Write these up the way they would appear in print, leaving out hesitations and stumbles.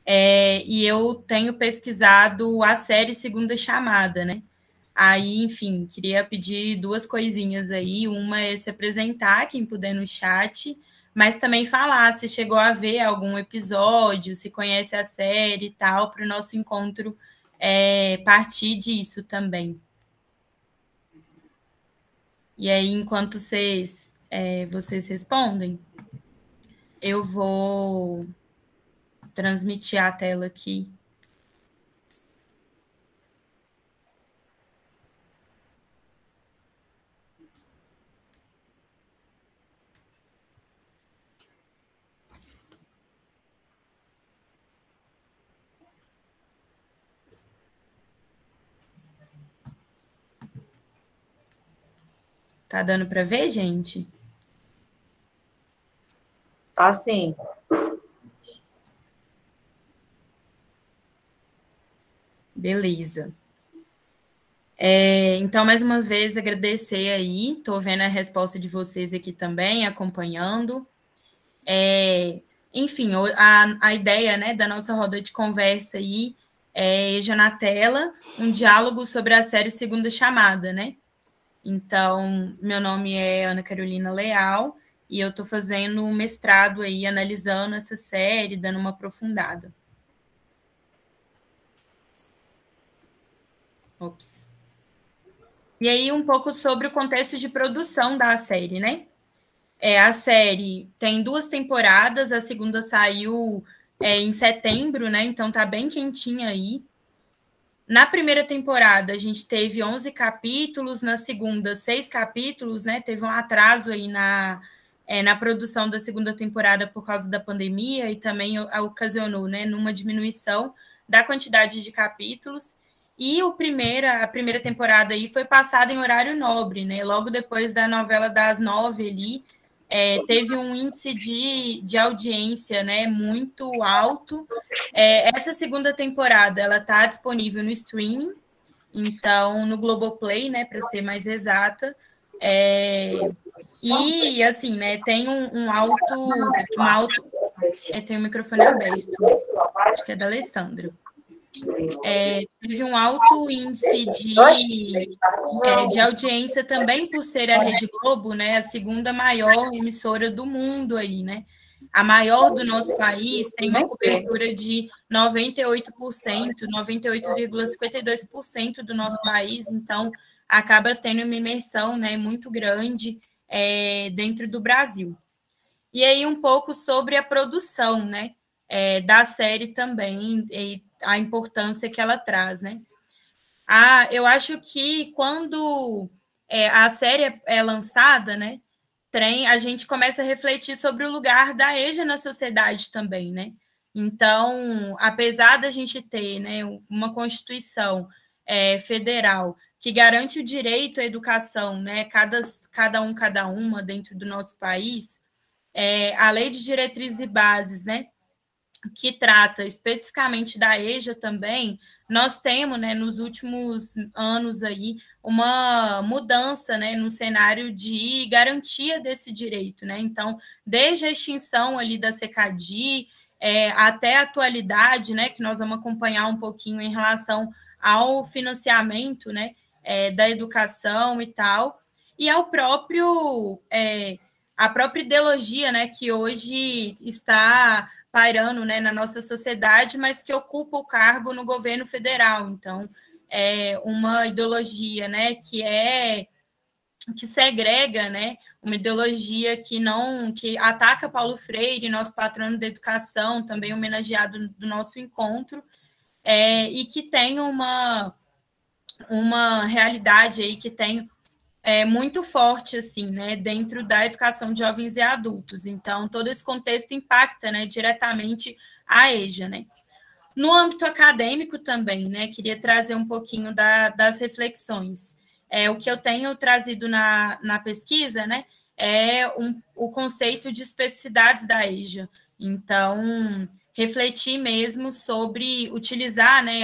e eu tenho pesquisado a série Segunda Chamada, né? Aí, enfim, queria pedir duas coisinhas aí. Uma é se apresentar, quem puder no chat, mas também falar se chegou a ver algum episódio, se conhece a série e tal, para o nosso encontro partir disso também. E aí, enquanto vocês respondem, eu vou transmitir a tela aqui. Tá dando para ver, gente? Tá sim. Beleza. Então, mais uma vez, agradecer aí. Estou vendo a resposta de vocês aqui também, acompanhando. Enfim, a ideia, né, da nossa roda de conversa aí é EJA na Tela, um diálogo sobre a série Segunda Chamada, né? Então, meu nome é Ana Carolina Leal e eu estou fazendo um mestrado aí, analisando essa série, dando uma aprofundada. Ops. E aí, um pouco sobre o contexto de produção da série, né? A série tem 2 temporadas, a segunda saiu em setembro, né? Então tá bem quentinha aí. Na primeira temporada, a gente teve 11 capítulos, na segunda, 6 capítulos, né? Teve um atraso aí na produção da segunda temporada por causa da pandemia e também ocasionou, né, numa diminuição da quantidade de capítulos. E a primeira temporada aí foi passada em horário nobre, né? Logo depois da novela das 9 ali, teve um índice de audiência, né, muito alto. Essa segunda temporada ela está disponível no streaming, então no Globoplay, né, para ser mais exata. E assim, né, tem uma alto. Tem o microfone aberto. Acho que é da Alessandra. Teve um alto índice de audiência também por ser a Rede Globo, né, a segunda maior emissora do mundo aí, né? A maior do nosso país tem uma cobertura de 98%, 98,52% do nosso país, então acaba tendo uma imersão, né, muito grande dentro do Brasil. E aí um pouco sobre a produção, né, da série também, e a importância que ela traz, né? Eu acho que quando a série é lançada, né, a gente começa a refletir sobre o lugar da EJA na sociedade também, né? Então, apesar da gente ter, né, uma Constituição federal que garante o direito à educação, né, cada um, cada uma dentro do nosso país, a Lei de Diretrizes e Bases, né, que trata especificamente da EJA também, nós temos, né, nos últimos anos aí, uma mudança, né, no cenário de garantia desse direito, né? Então, desde a extinção ali da CECADI até a atualidade, né, que nós vamos acompanhar um pouquinho em relação ao financiamento, né, da educação e tal, e ao próprio a própria ideologia, né, que hoje está pairando, né, na nossa sociedade, mas que ocupa o cargo no governo federal. Então, é uma ideologia, né, que segrega, né, uma ideologia que ataca Paulo Freire, nosso patrono da educação, também homenageado do nosso encontro, e que tem uma realidade aí que tem muito forte, assim, né, dentro da educação de jovens e adultos. Então, todo esse contexto impacta, né, diretamente a EJA, né. No âmbito acadêmico também, né, queria trazer um pouquinho das reflexões. O que eu tenho trazido na pesquisa, né, o conceito de especificidades da EJA. Então, refletir mesmo sobre utilizar, né,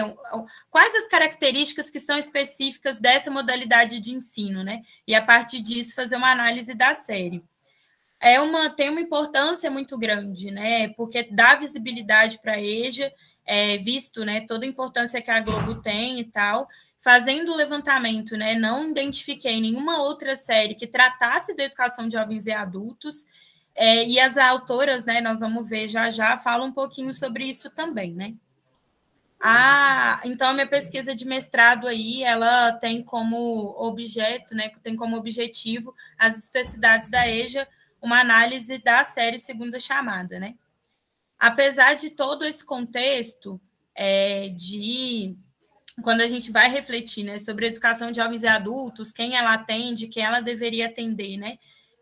quais as características que são específicas dessa modalidade de ensino, né, e a partir disso fazer uma análise da série. tem uma importância muito grande, né? Porque dá visibilidade para a EJA, visto, né, toda a importância que a Globo tem e tal. Fazendo o levantamento, né, não identifiquei nenhuma outra série que tratasse da educação de jovens e adultos, e as autoras, né, nós vamos ver já, falam um pouquinho sobre isso também, né? Então, a minha pesquisa de mestrado aí, ela tem como objeto, né, tem como objetivo as especificidades da EJA, uma análise da série Segunda Chamada, né? Apesar de todo esse contexto quando a gente vai refletir, né, sobre a educação de jovens e adultos, quem ela atende, quem ela deveria atender, né?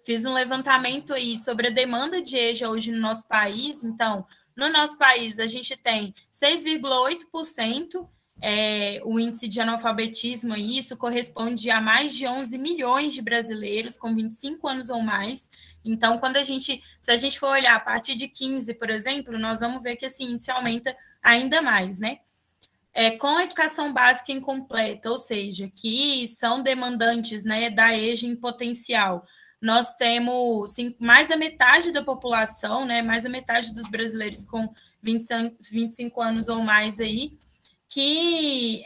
Fiz um levantamento aí sobre a demanda de EJA hoje no nosso país. Então, no nosso país, a gente tem 6,8% o índice de analfabetismo, e isso corresponde a mais de 11 milhões de brasileiros com 25 anos ou mais. Então, se a gente for olhar a partir de 15, por exemplo, nós vamos ver que esse índice aumenta ainda mais, né? Com a educação básica incompleta, ou seja, que são demandantes, né, da EJA em potencial, nós temos mais da metade da população, né, mais da metade dos brasileiros com 25 anos ou mais aí, que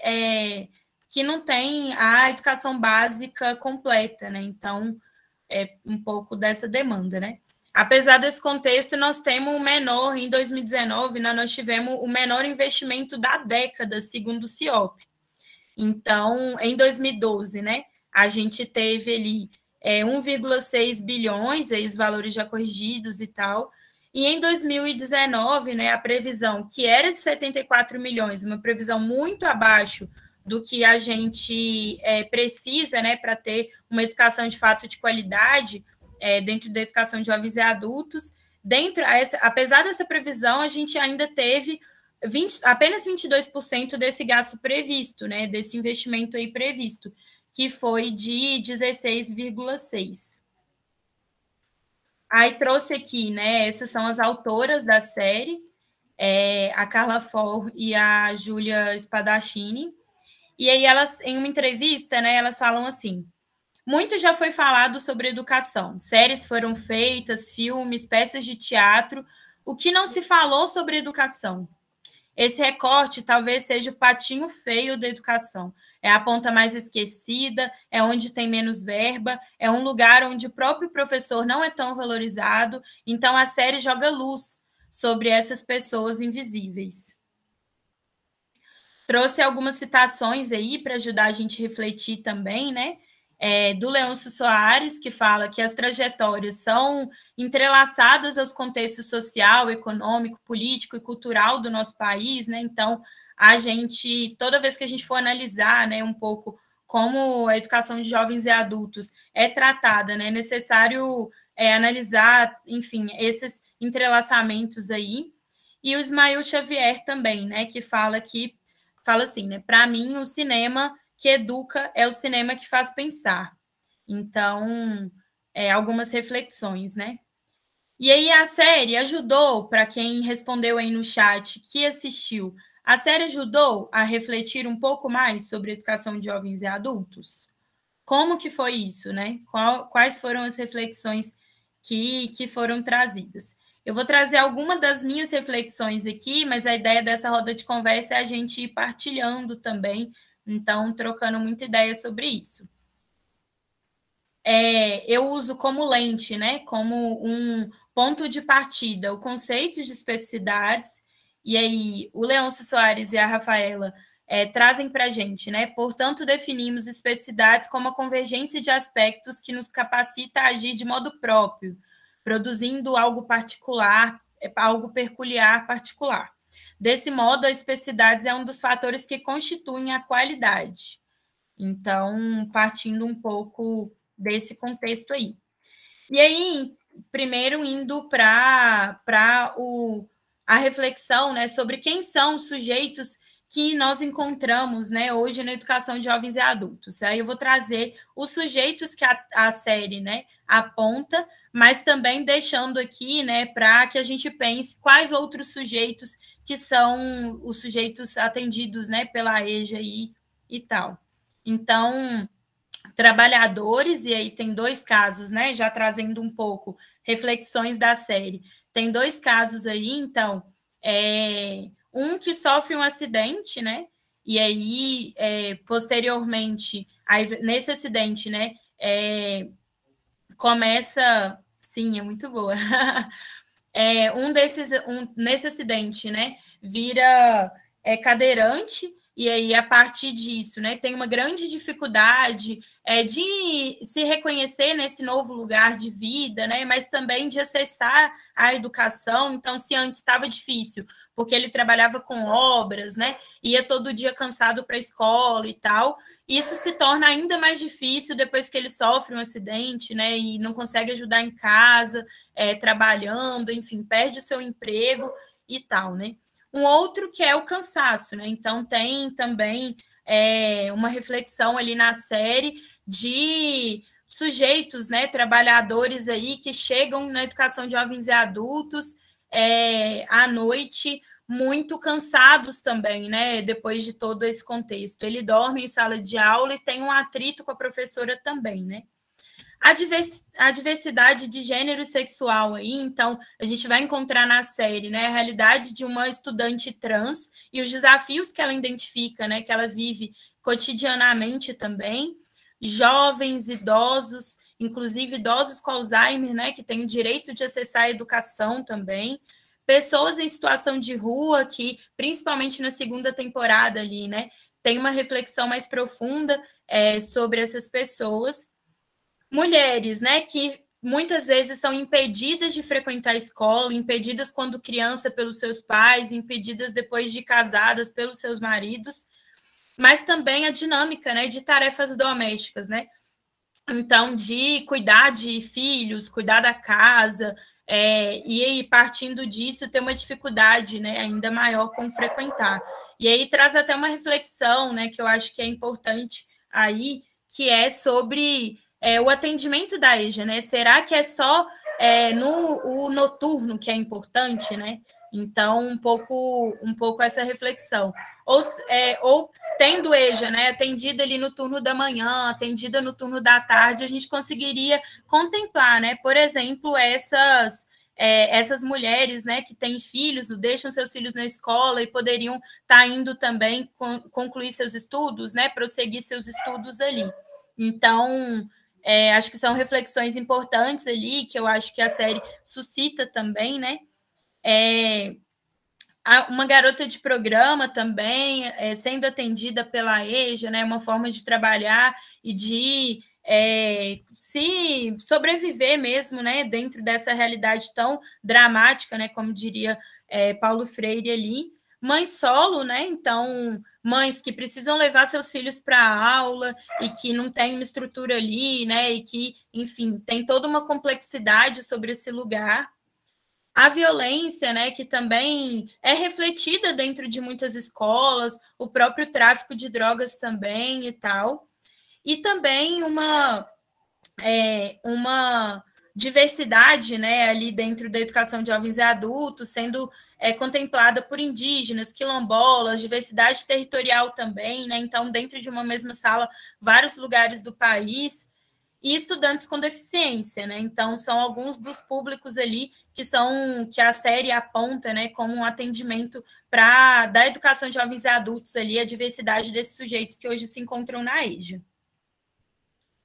não tem a educação básica completa, né? Então, um pouco dessa demanda, né? Apesar desse contexto, nós temos o menor, em 2019, nós tivemos o menor investimento da década, segundo o CIOP. Então, em 2012, né, a gente teve ali 1,6 bilhões, aí os valores já corrigidos e tal, e em 2019, né, a previsão, que era de 74 milhões, uma previsão muito abaixo do que a gente precisa, né, para ter uma educação de fato de qualidade, dentro da educação de jovens e adultos. Apesar dessa previsão, a gente ainda teve apenas 22% desse gasto previsto, né, desse investimento aí previsto, que foi de 16,6%. Aí trouxe aqui, né, essas são as autoras da série, a Carla For e a Júlia Spadaccini. E aí elas, em uma entrevista, né, elas falam assim: muito já foi falado sobre educação. Séries foram feitas, filmes, peças de teatro. O que não se falou sobre educação? Esse recorte talvez seja o patinho feio da educação. É a ponta mais esquecida, é onde tem menos verba, é um lugar onde o próprio professor não é tão valorizado. Então, a série joga luz sobre essas pessoas invisíveis. Trouxe algumas citações aí para ajudar a gente a refletir também, né? Do Leôncio Soares, que fala que as trajetórias são entrelaçadas aos contextos social, econômico, político e cultural do nosso país, né? Então, a gente, toda vez que a gente for analisar, né, um pouco como a educação de jovens e adultos é tratada, né, é necessário analisar, enfim, esses entrelaçamentos aí. E o Ismael Xavier também, né, que fala assim, né, para mim, o cinema que educa é o cinema que faz pensar. Então, algumas reflexões, né? E aí a série ajudou, para quem respondeu aí no chat, que assistiu, a série ajudou a refletir um pouco mais sobre a educação de jovens e adultos? Como que foi isso, né? Quais foram as reflexões que foram trazidas? Eu vou trazer alguma das minhas reflexões aqui, mas a ideia dessa roda de conversa é a gente ir partilhando também, então, trocando muita ideia sobre isso. Eu uso como lente, né, como um ponto de partida, o conceito de especificidades, e aí o Leôncio Soares e a Rafaela trazem para a gente, né? Portanto, definimos especificidades como a convergência de aspectos que nos capacita a agir de modo próprio, produzindo algo particular, algo peculiar particular. Desse modo, a especificidades é um dos fatores que constituem a qualidade. Então, partindo um pouco desse contexto aí. E aí, primeiro indo para a reflexão, né, sobre quem são os sujeitos que nós encontramos, né, hoje na educação de jovens e adultos. Aí eu vou trazer os sujeitos que a série, né, aponta, mas também deixando aqui, né, para que a gente pense quais outros sujeitos que são os sujeitos atendidos, né, pela EJA e tal. Então, trabalhadores, e aí tem 2 casos, né? Já trazendo um pouco reflexões da série. Tem 2 casos aí, então, um que sofre um acidente, né? E aí, posteriormente, aí, nesse acidente, né? Começa. Sim, é muito boa. Nesse acidente, né? Vira cadeirante, e aí, a partir disso, né, tem uma grande dificuldade de se reconhecer nesse novo lugar de vida, né, mas também de acessar a educação. Então, se antes estava difícil, porque ele trabalhava com obras, né, ia todo dia cansado para a escola e tal, isso se torna ainda mais difícil depois que ele sofre um acidente, né, e não consegue ajudar em casa, trabalhando, enfim, perde o seu emprego e tal, né. Um outro que é o cansaço, né? Então tem também uma reflexão ali na série de sujeitos, né, trabalhadores aí que chegam na educação de jovens e adultos à noite muito cansados também, né? Depois de todo esse contexto. Ele dorme em sala de aula e tem um atrito com a professora também, né? A diversidade de gênero sexual aí, então, a gente vai encontrar na série, né, a realidade de uma estudante trans e os desafios que ela identifica, né, que ela vive cotidianamente também, jovens, idosos, inclusive idosos com Alzheimer, né, que têm o direito de acessar a educação também, pessoas em situação de rua, que, principalmente na segunda temporada ali, né, tem uma reflexão mais profunda sobre essas pessoas, mulheres, né, que muitas vezes são impedidas de frequentar a escola, impedidas quando criança pelos seus pais, impedidas depois de casadas pelos seus maridos, mas também a dinâmica, né, de tarefas domésticas, né? Então, de cuidar de filhos, cuidar da casa, e aí, partindo disso, ter uma dificuldade, né, ainda maior com frequentar. E aí traz até uma reflexão, né, que eu acho que é importante aí, que é sobre o atendimento da EJA, né? Será que é só no noturno que é importante, né? Então, um pouco essa reflexão. Ou tendo EJA, né, atendida ali no turno da manhã, atendida no turno da tarde, a gente conseguiria contemplar, né, por exemplo, essas mulheres, né, que têm filhos, deixam seus filhos na escola e poderiam estar indo também concluir seus estudos, né, prosseguir seus estudos ali. Então, acho que são reflexões importantes ali, que eu acho que a série suscita também, né? Uma garota de programa também, sendo atendida pela EJA, né? Uma forma de trabalhar e de se sobreviver mesmo, né? Dentro dessa realidade tão dramática, né? Como diria Paulo Freire ali. Mãe solo, né? Então, mães que precisam levar seus filhos para a aula e que não tem uma estrutura ali, né? E que, enfim, tem toda uma complexidade sobre esse lugar. A violência, né, que também é refletida dentro de muitas escolas, o próprio tráfico de drogas também e tal. E também uma diversidade, né, ali dentro da educação de jovens e adultos, sendo contemplada por indígenas, quilombolas, diversidade territorial também, né? Então, dentro de uma mesma sala, vários lugares do país, e estudantes com deficiência, né? Então, são alguns dos públicos ali que a série aponta, né, como um atendimento para da educação de jovens e adultos ali, a diversidade desses sujeitos que hoje se encontram na EJA.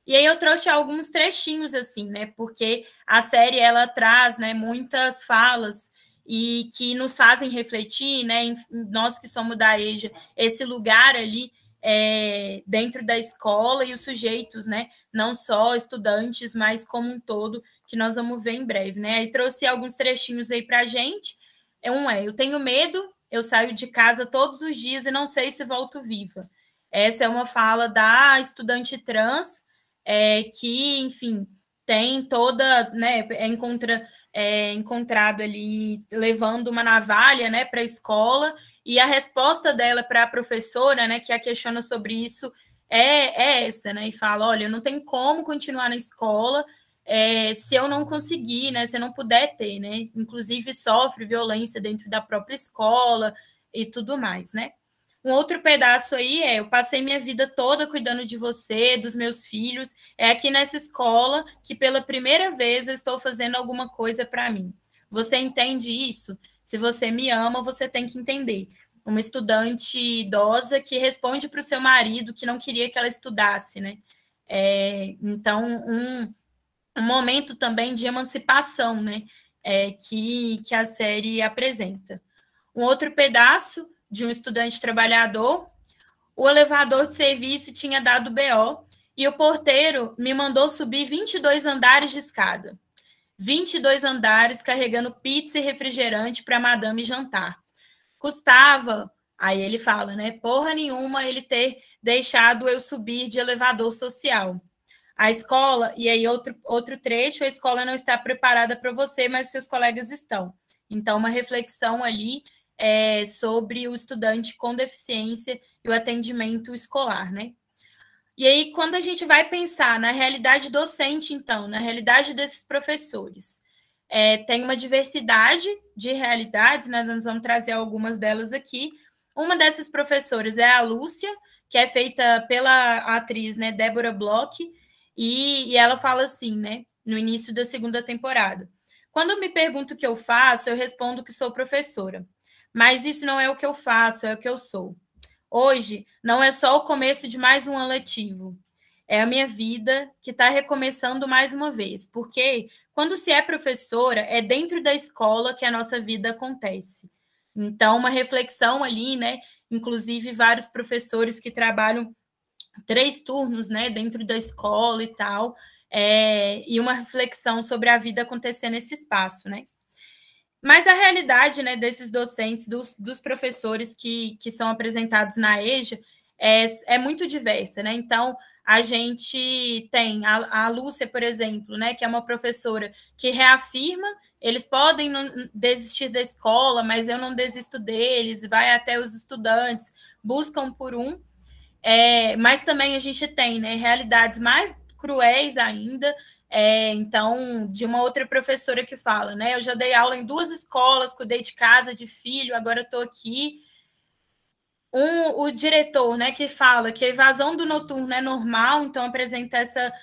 E aí eu trouxe alguns trechinhos, assim, né? Porque a série, ela traz, né, muitas falas e que nos fazem refletir, né? Nós que somos da EJA, esse lugar ali dentro da escola e os sujeitos, né? Não só estudantes, mas como um todo, que nós vamos ver em breve, né? Aí trouxe alguns trechinhos aí para a gente. Eu tenho medo, eu saio de casa todos os dias e não sei se volto viva. Essa é uma fala da estudante trans, que, enfim, tem toda, né, encontrado ali levando uma navalha, né, para a escola, e a resposta dela para a professora, né, que a questiona sobre isso, é essa, né, e fala, olha, não tem como continuar na escola se eu não conseguir, né, se eu não puder ter, né, inclusive sofre violência dentro da própria escola e tudo mais, né. Um outro pedaço aí eu passei minha vida toda cuidando de você, dos meus filhos. É aqui nessa escola que pela primeira vez eu estou fazendo alguma coisa para mim. Você entende isso? Se você me ama, você tem que entender. Uma estudante idosa que responde para o seu marido que não queria que ela estudasse, né? Então, um momento também de emancipação, né? Que a série apresenta. Um outro pedaço de um estudante trabalhador, o elevador de serviço tinha dado BO e o porteiro me mandou subir 22 andares de escada. 22 andares carregando pizza e refrigerante para a madame jantar. Custava, aí ele fala, né? Porra nenhuma ele ter deixado eu subir de elevador social. A escola, e aí outro trecho, a escola não está preparada para você, mas seus colegas estão. Então, uma reflexão ali sobre o estudante com deficiência e o atendimento escolar, né? E aí, quando a gente vai pensar na realidade docente, então, na realidade desses professores, tem uma diversidade de realidades, né? Nós vamos trazer algumas delas aqui. Uma dessas professoras é a Lúcia, que é feita pela atriz, né, Débora Bloch, e ela fala assim, né, no início da segunda temporada. Quando me pergunto o que eu faço, eu respondo que sou professora. Mas isso não é o que eu faço, é o que eu sou. Hoje, não é só o começo de mais um ano letivo. É a minha vida que está recomeçando mais uma vez. Porque quando se é professora, é dentro da escola que a nossa vida acontece. Então, uma reflexão ali, né? Inclusive, vários professores que trabalham 3 turnos, né, dentro da escola e tal, e uma reflexão sobre a vida acontecer nesse espaço, né? Mas a realidade, né, desses docentes, dos professores que são apresentados na EJA, é muito diversa, né? Então, a gente tem a Lúcia, por exemplo, né, que é uma professora que reafirma, eles podem não desistir da escola, mas eu não desisto deles, vai até os estudantes, buscam por um, mas também a gente tem, né, realidades mais cruéis ainda. Então, de uma outra professora que fala, né? Eu já dei aula em 2 escolas, cuidei de casa, de filho, agora estou aqui. O diretor, né, que fala que a evasão do noturno é normal, então apresenta essa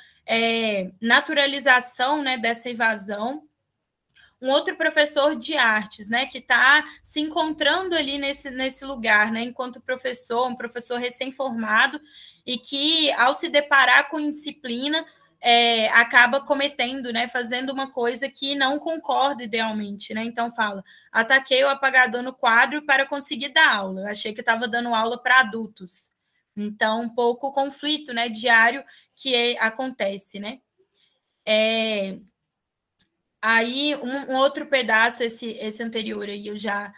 naturalização, né, dessa evasão. Um outro professor de artes, né, que está se encontrando ali nesse lugar, né, enquanto professor, um professor recém-formado, e que, ao se deparar com indisciplina, acaba cometendo, né, fazendo uma coisa que não concorda idealmente, né? Então fala, ataquei o apagador no quadro para conseguir dar aula. Achei que estava dando aula para adultos. Então, um pouco o conflito, né, diário que acontece, né? Aí, um outro pedaço, esse anterior aí eu já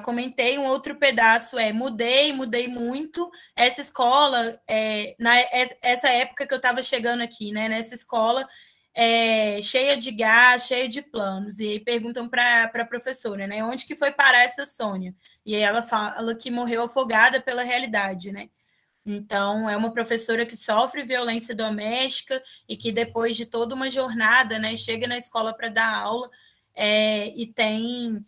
comentei, um outro pedaço mudei muito. Essa escola, essa época que eu estava chegando aqui, né, nessa escola, cheia de gás, cheia de planos, e aí perguntam para a professora, né, onde que foi parar essa Sônia? E aí ela fala que morreu afogada pela realidade, né? Então, é uma professora que sofre violência doméstica e que, depois de toda uma jornada, né, chega na escola para dar aula e tem,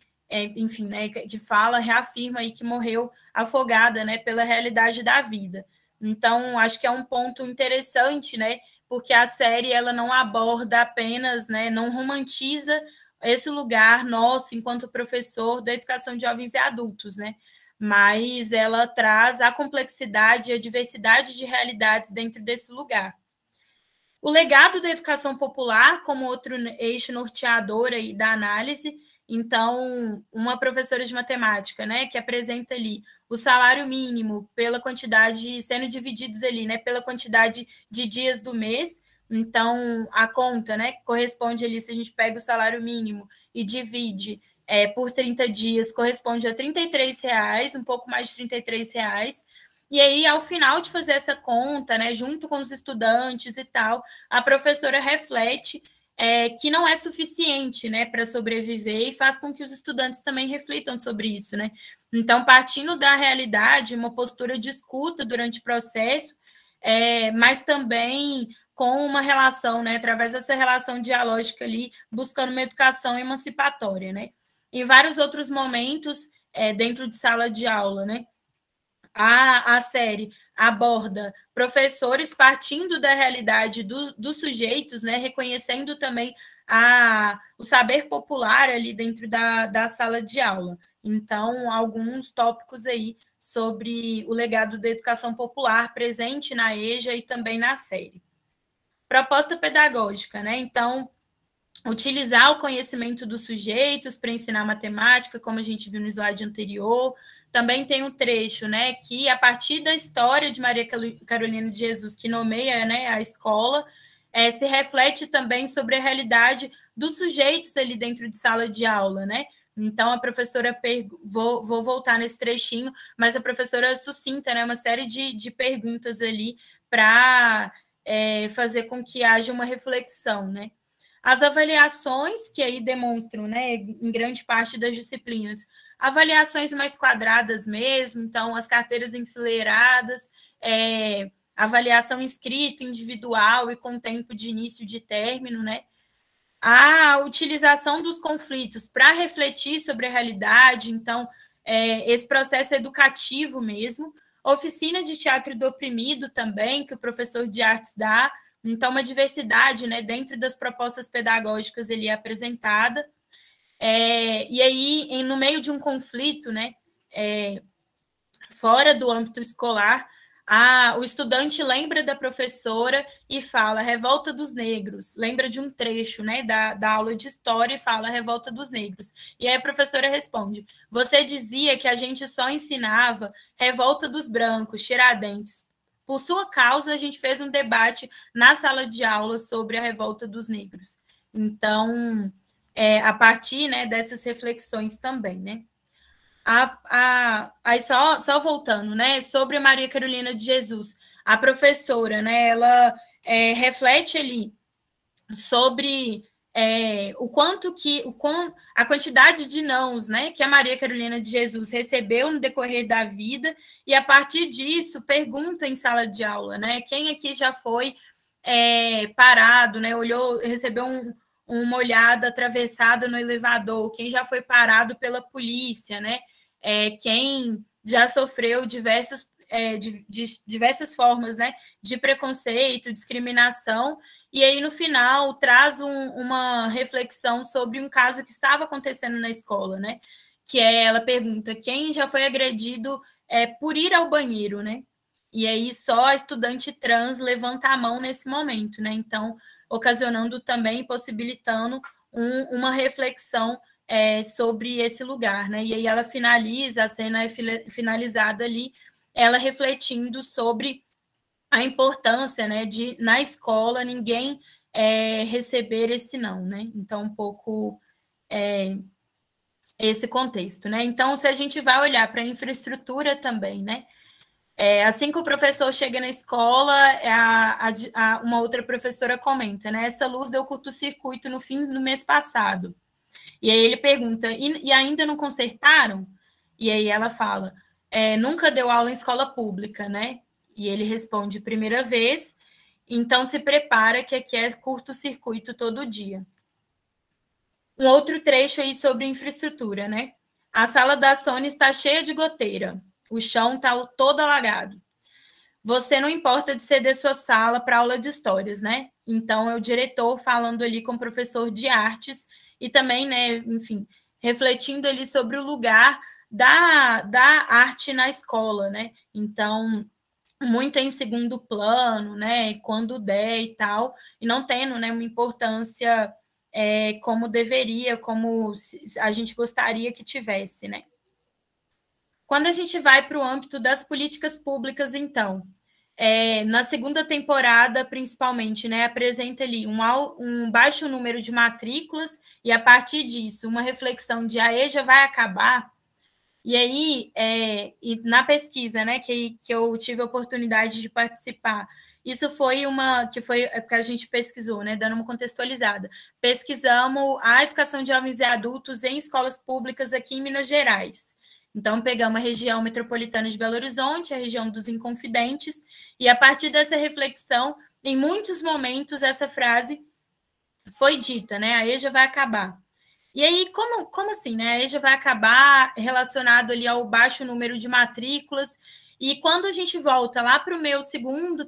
enfim, né, que fala, reafirma aí que morreu afogada, né, pela realidade da vida. Então, acho que é um ponto interessante, né, porque a série ela não aborda apenas, né, não romantiza esse lugar nosso enquanto professor da educação de jovens e adultos, né? Mas ela traz a complexidade e a diversidade de realidades dentro desse lugar. O legado da educação popular, como outro eixo norteador aí da análise, então, uma professora de matemática, né, que apresenta ali o salário mínimo pela quantidade, sendo divididos ali, né, pela quantidade de dias do mês. Então, a conta, né, corresponde ali, se a gente pega o salário mínimo e divide por 30 dias, corresponde a R$ 33, um pouco mais de R$ 33. E aí, ao final de fazer essa conta, né, junto com os estudantes e tal, a professora reflete que não é suficiente, né, para sobreviver, e faz com que os estudantes também reflitam sobre isso, né? Então, partindo da realidade, uma postura de escuta durante o processo, mas também com uma relação, né, através dessa relação dialógica ali, buscando uma educação emancipatória, né? Em vários outros momentos, dentro de sala de aula, né? a série aborda professores partindo da realidade dos sujeitos, né, reconhecendo também o saber popular ali dentro da sala de aula. Então, alguns tópicos aí sobre o legado da educação popular presente na EJA e também na série. Proposta pedagógica, né? Então, utilizar o conhecimento dos sujeitos para ensinar matemática, como a gente viu no slide anterior. Também tem um trecho, né, que a partir da história de Maria Carolina de Jesus, que nomeia, né, a escola, se reflete também sobre a realidade dos sujeitos ali dentro de sala de aula, né? Então, a professora, vou voltar nesse trechinho, mas a professora suscita, né, uma série de perguntas ali para fazer com que haja uma reflexão, né? As avaliações, que aí demonstram, né, em grande parte das disciplinas, avaliações mais quadradas mesmo, então, as carteiras enfileiradas, avaliação escrita, individual e com tempo de início e de término, né? A utilização dos conflitos para refletir sobre a realidade, então, esse processo educativo mesmo. Oficina de teatro do oprimido também, que o professor de artes dá, então, uma diversidade, né, dentro das propostas pedagógicas ele é apresentada. E aí, no meio de um conflito, né, fora do âmbito escolar, o estudante lembra da professora e fala Revolta dos Negros, lembra de um trecho, né, da aula de história e fala Revolta dos Negros. E aí a professora responde, você dizia que a gente só ensinava Revolta dos Brancos, Tiradentes. Por sua causa, a gente fez um debate na sala de aula sobre a Revolta dos Negros. Então, a partir, né, dessas reflexões também, né? Aí só voltando, né, sobre a Maria Carolina de Jesus, a professora, né, ela reflete ali sobre a quantidade de nãos, né, que a Maria Carolina de Jesus recebeu no decorrer da vida, e a partir disso pergunta em sala de aula, né, quem aqui já foi parado, né, recebeu uma olhada atravessada no elevador, quem já foi parado pela polícia, né, quem já sofreu diversas formas, né, de preconceito, discriminação, e aí no final traz uma reflexão sobre um caso que estava acontecendo na escola, né, que ela pergunta quem já foi agredido por ir ao banheiro, né, e aí só a estudante trans levanta a mão nesse momento, né, então ocasionando também, possibilitando uma reflexão sobre esse lugar, né? E aí ela finaliza, a cena é finalizada ali, ela refletindo sobre a importância, né, de na escola ninguém receber esse não, né? Então, um pouco esse contexto, né? Então, se a gente vai olhar para a infraestrutura também, né? Assim que o professor chega na escola, uma outra professora comenta, né? Essa luz deu curto-circuito no fim do mês passado. E aí ele pergunta, e ainda não consertaram? E aí ela fala, nunca deu aula em escola pública, né? E ele responde, primeira vez, então se prepara que aqui é curto-circuito todo dia. Um outro trecho aí sobre infraestrutura, né? A sala da Sônia está cheia de goteira, o chão está todo alagado. Você não importa de ceder sua sala para aula de histórias, né? Então, é o diretor falando ali com o professor de artes e também, né, enfim, refletindo ali sobre o lugar da arte na escola, né? Então, muito em segundo plano, né? Quando der e tal, e não tendo, né, uma importância como deveria, como a gente gostaria que tivesse, né? Quando a gente vai para o âmbito das políticas públicas, então, na segunda temporada, principalmente, né, apresenta ali um baixo número de matrículas e, a partir disso, uma reflexão de a EJA vai acabar. E aí, e na pesquisa, né, que eu tive a oportunidade de participar, isso foi que a gente pesquisou, né, dando uma contextualizada. Pesquisamos a educação de jovens e adultos em escolas públicas aqui em Minas Gerais. Então, pegamos a região metropolitana de Belo Horizonte, a região dos Inconfidentes, e a partir dessa reflexão, em muitos momentos, essa frase foi dita, né? A EJA vai acabar. E aí, como assim, né? A EJA vai acabar relacionado ali ao baixo número de matrículas, E quando a gente volta lá para o meu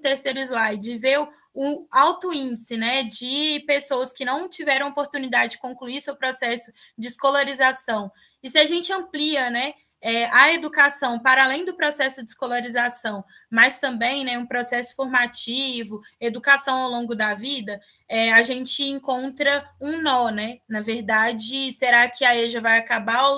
terceiro slide, e vê o alto índice, né, de pessoas que não tiveram oportunidade de concluir seu processo de escolarização, e se a gente amplia, né, a educação para além do processo de escolarização, mas também, né, um processo formativo, educação ao longo da vida, a gente encontra um nó, né? Na verdade, será que a EJA vai acabar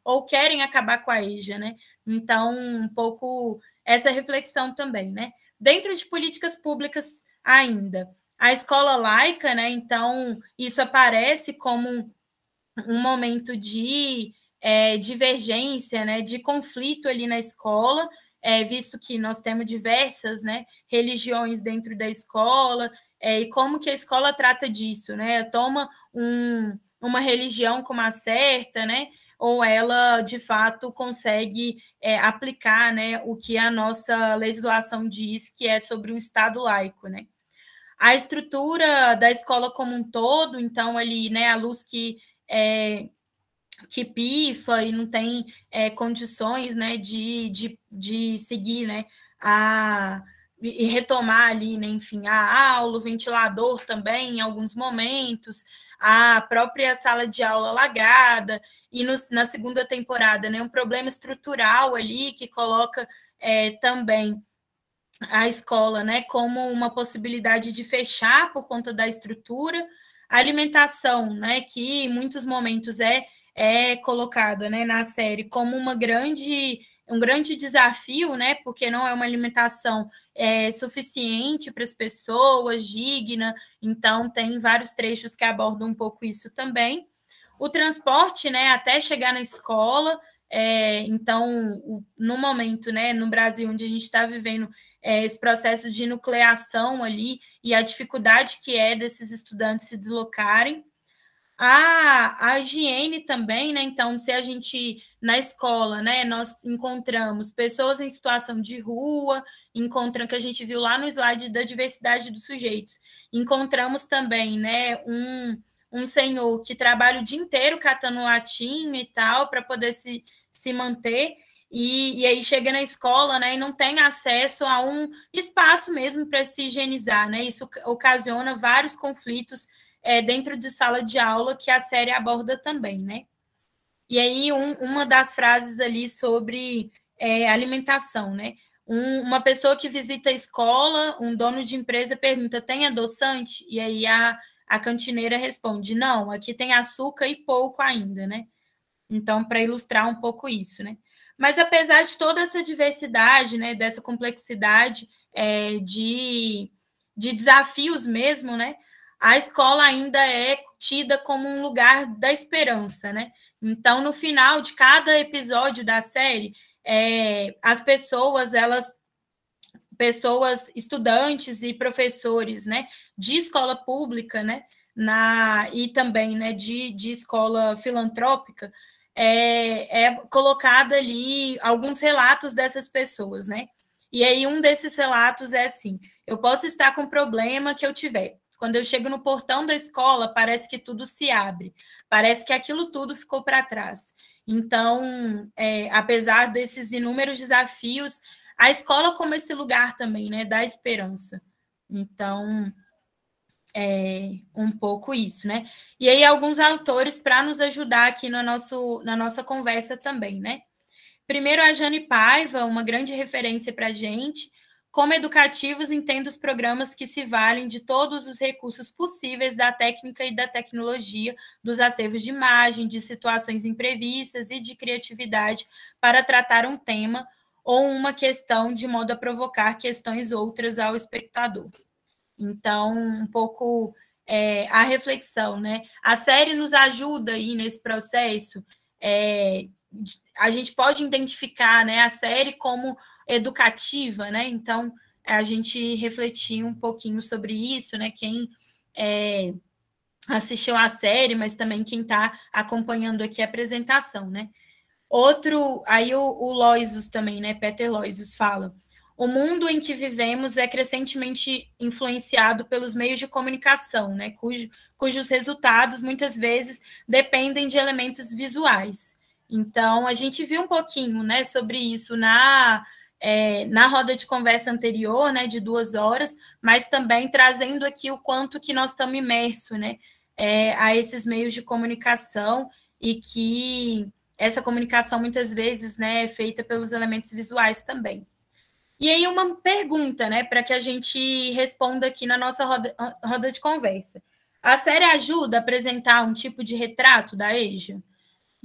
ou querem acabar com a EJA, né? Então, um pouco essa reflexão também, né? Dentro de políticas públicas ainda, a escola laica, né? Então, isso aparece como um momento de divergência, né, de conflito ali na escola, visto que nós temos diversas, né, religiões dentro da escola, e como que a escola trata disso, né? Toma uma religião como a certa, né? Ou ela, de fato, consegue aplicar, né, o que a nossa legislação diz, que é sobre um Estado laico, né? A estrutura da escola como um todo, então, ali, né, a luz que pifa e não tem condições, né, de seguir, né, e retomar ali, né, enfim, a aula, o ventilador também em alguns momentos, a própria sala de aula alagada, e na segunda temporada, né, um problema estrutural ali que coloca também a escola, né, como uma possibilidade de fechar por conta da estrutura, a alimentação, né, que em muitos momentos é colocada, né, na série como um grande desafio, né, porque não é uma alimentação suficiente para as pessoas, digna, então tem vários trechos que abordam um pouco isso também. O transporte, né, até chegar na escola, então, no momento, né, no Brasil, onde a gente está vivendo esse processo de nucleação ali e a dificuldade que é desses estudantes se deslocarem. A higiene também, né? Então, se a gente, na escola, né, nós encontramos pessoas em situação de rua, encontramos, que a gente viu lá no slide da diversidade dos sujeitos, encontramos também, né, um senhor que trabalha o dia inteiro catando latinha e tal, para poder se manter, e aí chega na escola, né, e não tem acesso a um espaço mesmo para se higienizar, né? Isso ocasiona vários conflitos dentro de sala de aula, que a série aborda também, né? E aí, uma das frases ali sobre alimentação, né? Uma pessoa que visita a escola, um dono de empresa pergunta, tem adoçante? E aí a cantineira responde, não, aqui tem açúcar e pouco ainda, né? Então, para ilustrar um pouco isso, né? Mas apesar de toda essa diversidade, né, dessa complexidade de desafios mesmo, né? A escola ainda é tida como um lugar da esperança, né? Então, no final de cada episódio da série, as pessoas, estudantes e professores, né, de escola pública, né, e também, né, de escola filantrópica, colocada ali alguns relatos dessas pessoas, né? E aí um desses relatos é assim: eu posso estar com o problema que eu tiver. Quando eu chego no portão da escola, parece que tudo se abre, parece que aquilo tudo ficou para trás. Então, apesar desses inúmeros desafios, a escola como esse lugar também, né, da esperança. Então, um pouco isso, né? E aí, alguns autores para nos ajudar aqui na nossa conversa também, né? Primeiro, a Jane Paiva, uma grande referência para a gente. Como educativos, entendo os programas que se valem de todos os recursos possíveis da técnica e da tecnologia, dos acervos de imagem, de situações imprevistas e de criatividade para tratar um tema ou uma questão de modo a provocar questões outras ao espectador. Então, um pouco a reflexão, né? A série nos ajuda aí nesse processo. A gente pode identificar, né, a série como educativa, né? Então, a gente refletir um pouquinho sobre isso, né? Quem assistiu a série, mas também quem está acompanhando aqui a apresentação, né? Aí o Loisos também, né? Peter Loisos fala: o mundo em que vivemos é crescentemente influenciado pelos meios de comunicação, né? Cujos resultados muitas vezes dependem de elementos visuais. Então, a gente viu um pouquinho, né, sobre isso na roda de conversa anterior, né, de 2 horas, mas também trazendo aqui o quanto que nós estamos imersos, né, a esses meios de comunicação e que essa comunicação muitas vezes, né, é feita pelos elementos visuais também. E aí uma pergunta, né, para que a gente responda aqui na nossa roda de conversa. A série ajuda a apresentar um tipo de retrato da EJA?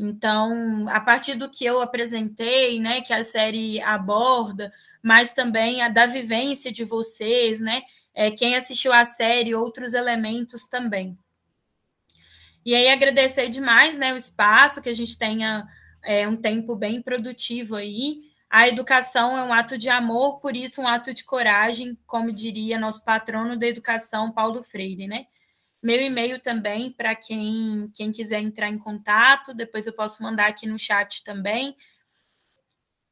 Então, a partir do que eu apresentei, né, que a série aborda, mas também a da vivência de vocês, né, quem assistiu a série, outros elementos também. E aí agradecer demais, né, o espaço, que a gente tenha um tempo bem produtivo aí. A educação é um ato de amor, por isso um ato de coragem, como diria nosso patrono da educação, Paulo Freire, né? Meu e-mail também, para quem quiser entrar em contato, depois eu posso mandar aqui no chat também.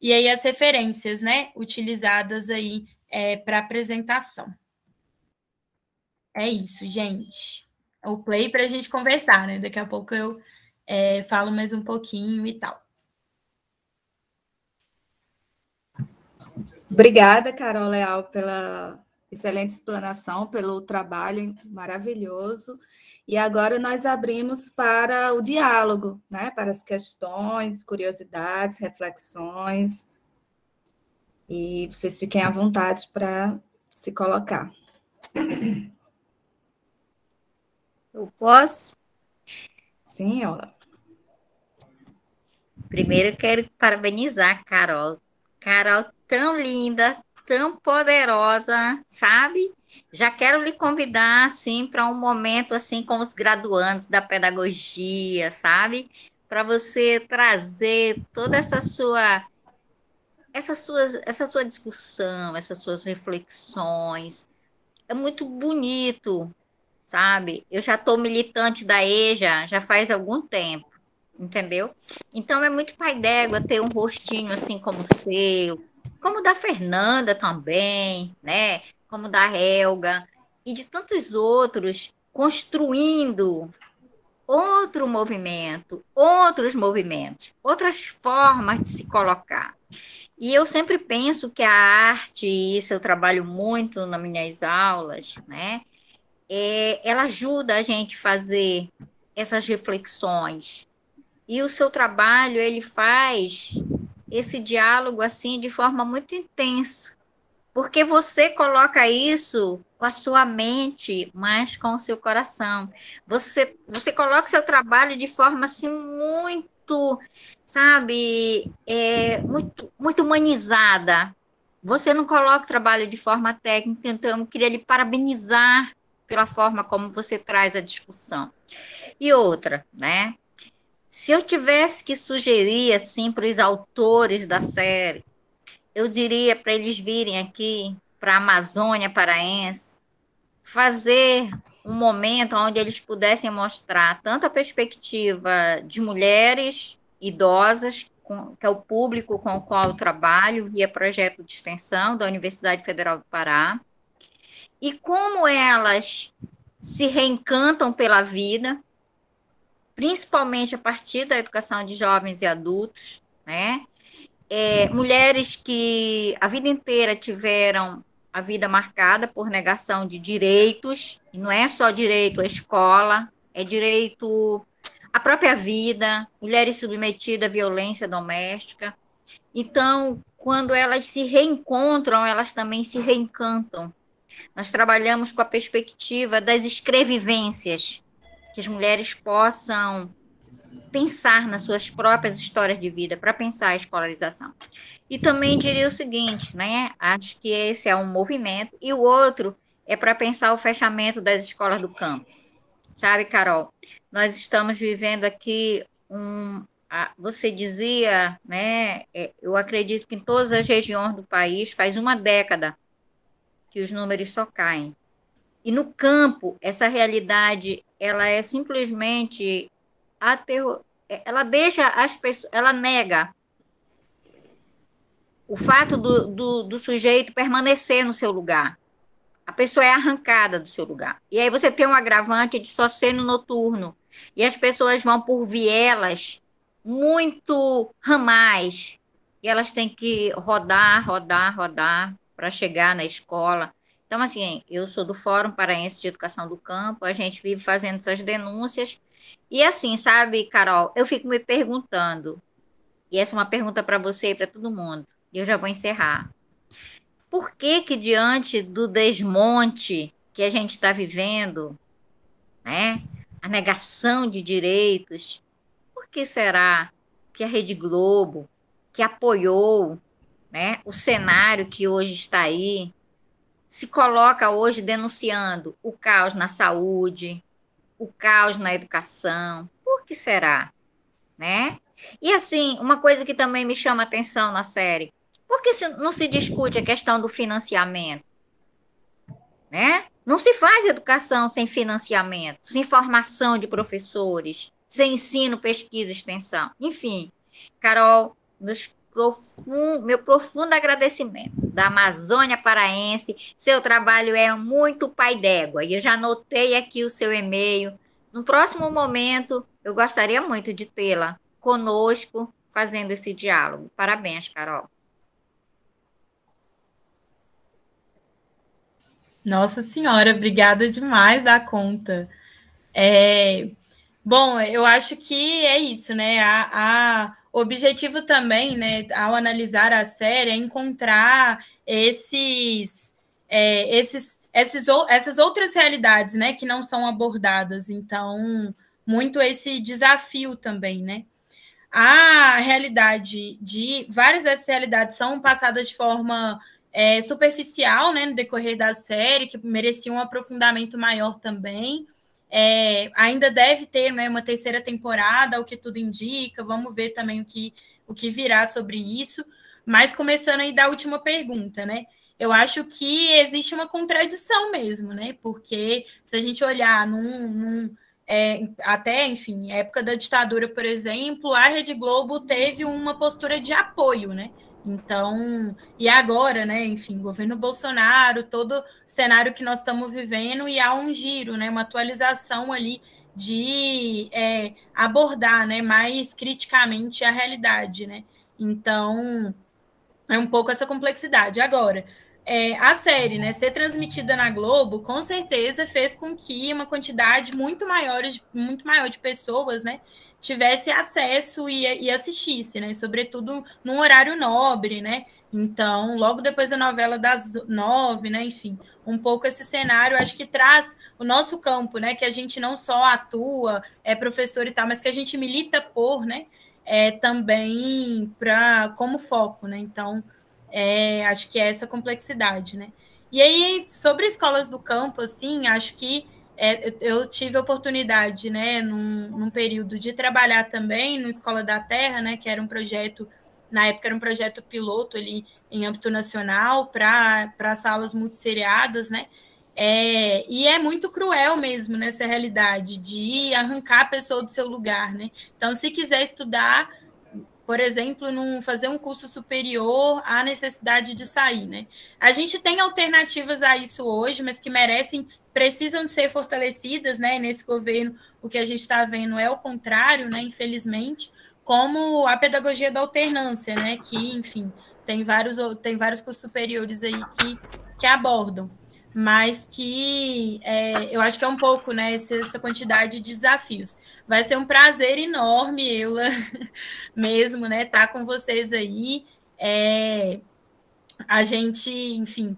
E aí as referências, né, utilizadas aí para apresentação. É isso, gente. O play para a gente conversar, né? Daqui a pouco eu falo mais um pouquinho e tal. Obrigada, Carol Leal, pela excelente explanação, pelo trabalho maravilhoso. E agora nós abrimos para o diálogo, né? Para as questões, curiosidades, reflexões. E vocês fiquem à vontade para se colocar. Eu posso? Sim, Ola. Primeiro, eu quero parabenizar a Carol. Carol, tão linda, tão poderosa, sabe? Já quero lhe convidar, assim, para um momento, assim, com os graduandos da pedagogia, sabe? Para você trazer toda essa sua discussão, essas suas reflexões. É muito bonito, sabe? Eu já estou militante da EJA já faz algum tempo, entendeu? Então é muito pai d'égua ter um rostinho assim como o seu, como o da Fernanda também, né? Como o da Helga e de tantos outros, construindo outro movimento, outros movimentos, outras formas de se colocar. E eu sempre penso que a arte, e isso eu trabalho muito nas minhas aulas, né? Ela ajuda a gente a fazer essas reflexões. E o seu trabalho, ele faz esse diálogo assim de forma muito intensa, porque você coloca isso com a sua mente, mas com o seu coração. Você coloca o seu trabalho de forma assim muito, sabe, muito humanizada. Você não coloca o trabalho de forma técnica, então eu queria lhe parabenizar pela forma como você traz a discussão. E outra, né? Se eu tivesse que sugerir assim para os autores da série, eu diria para eles virem aqui para a Amazônia Paraense, fazer um momento onde eles pudessem mostrar tanto a perspectiva de mulheres idosas, que é o público com o qual eu trabalho, via projeto de extensão da Universidade Federal do Pará, e como elas se reencantam pela vida, principalmente a partir da educação de jovens e adultos, né? Mulheres que a vida inteira tiveram a vida marcada por negação de direitos, e não é só direito à escola, é direito à própria vida, mulheres submetidas à violência doméstica. Então, quando elas se reencontram, elas também se reencantam. Nós trabalhamos com a perspectiva das escrevivências, que as mulheres possam pensar nas suas próprias histórias de vida, para pensar a escolarização. E também diria o seguinte, né? Acho que esse é um movimento, e o outro é para pensar o fechamento das escolas do campo. Sabe, Carol, nós estamos vivendo aqui você dizia, né? Eu acredito que em todas as regiões do país faz uma década que os números só caem. E no campo, essa realidade, ela é simplesmente ela deixa as pessoas, ela nega o fato do sujeito permanecer no seu lugar. A pessoa é arrancada do seu lugar. E aí você tem um agravante de só ser no noturno. E as pessoas vão por vielas muito ramais. e elas têm que rodar, rodar, rodar para chegar na escola. Então, assim, eu sou do Fórum Paraense de Educação do Campo, a gente vive fazendo essas denúncias. E assim, sabe, Carol, eu fico me perguntando, e essa é uma pergunta para você e para todo mundo, e eu já vou encerrar. Por que que diante do desmonte que a gente está vivendo, né, a negação de direitos, por que será que a Rede Globo, que apoiou, né, o cenário que hoje está aí, se coloca hoje denunciando o caos na saúde, o caos na educação? Por que será, né? E assim, uma coisa que também me chama a atenção na série, por que não se discute a questão do financiamento, né? Não se faz educação sem financiamento, sem formação de professores, sem ensino, pesquisa e extensão. Enfim, Carol, meu profundo agradecimento da Amazônia Paraense. Seu trabalho é muito pai d'égua. E eu já anotei aqui o seu e-mail. No próximo momento, eu gostaria muito de tê-la conosco, fazendo esse diálogo. Parabéns, Carol. Nossa Senhora, obrigada demais da conta. Bom, eu acho que é isso, né? O objetivo também, né, ao analisar a série, é encontrar essas outras realidades, né, que não são abordadas. Então, muito esse desafio também, né? A realidade várias dessas realidades são passadas de forma superficial, né, no decorrer da série, que merecia um aprofundamento maior também. Ainda deve ter, né, uma terceira temporada, o que tudo indica. Vamos ver também o que virá sobre isso. Mas começando aí da última pergunta, né? Eu acho que existe uma contradição mesmo, né? Porque se a gente olhar até, enfim, época da ditadura, por exemplo, a Rede Globo teve uma postura de apoio, né? Então, e agora, né, enfim, governo Bolsonaro, todo o cenário que nós estamos vivendo, e há um giro, né, uma atualização ali de abordar, né, mais criticamente a realidade, né? Então, é um pouco essa complexidade. Agora, a série, né, ser transmitida na Globo, com certeza fez com que uma quantidade muito maior de pessoas, né, tivesse acesso e assistisse, né, sobretudo num horário nobre, né. Então, logo depois da novela das 9, né, enfim, um pouco esse cenário, acho que traz o nosso campo, né, que a gente não só atua, é professor e tal, mas que a gente milita por, né, também como foco, né? Então, acho que é essa complexidade, né? E aí, sobre escolas do campo, assim, acho que eu tive a oportunidade, né, num período de trabalhar também no Escola da Terra, né, que era um projeto, na época era um projeto piloto ali em âmbito nacional para salas multisseriadas, né? E é muito cruel mesmo nessa realidade de arrancar a pessoa do seu lugar, né? Então, se quiser estudar, por exemplo, fazer um curso superior, há necessidade de sair, né? A gente tem alternativas a isso hoje, mas que precisam de ser fortalecidas, né? Nesse governo, o que a gente está vendo é o contrário, né? Infelizmente, como a pedagogia da alternância, né? Que, enfim, tem vários cursos superiores aí que abordam, mas que eu acho que é um pouco, né, essa quantidade de desafios. Vai ser um prazer enorme, Eula, mesmo, né, estar com vocês aí. A gente, enfim,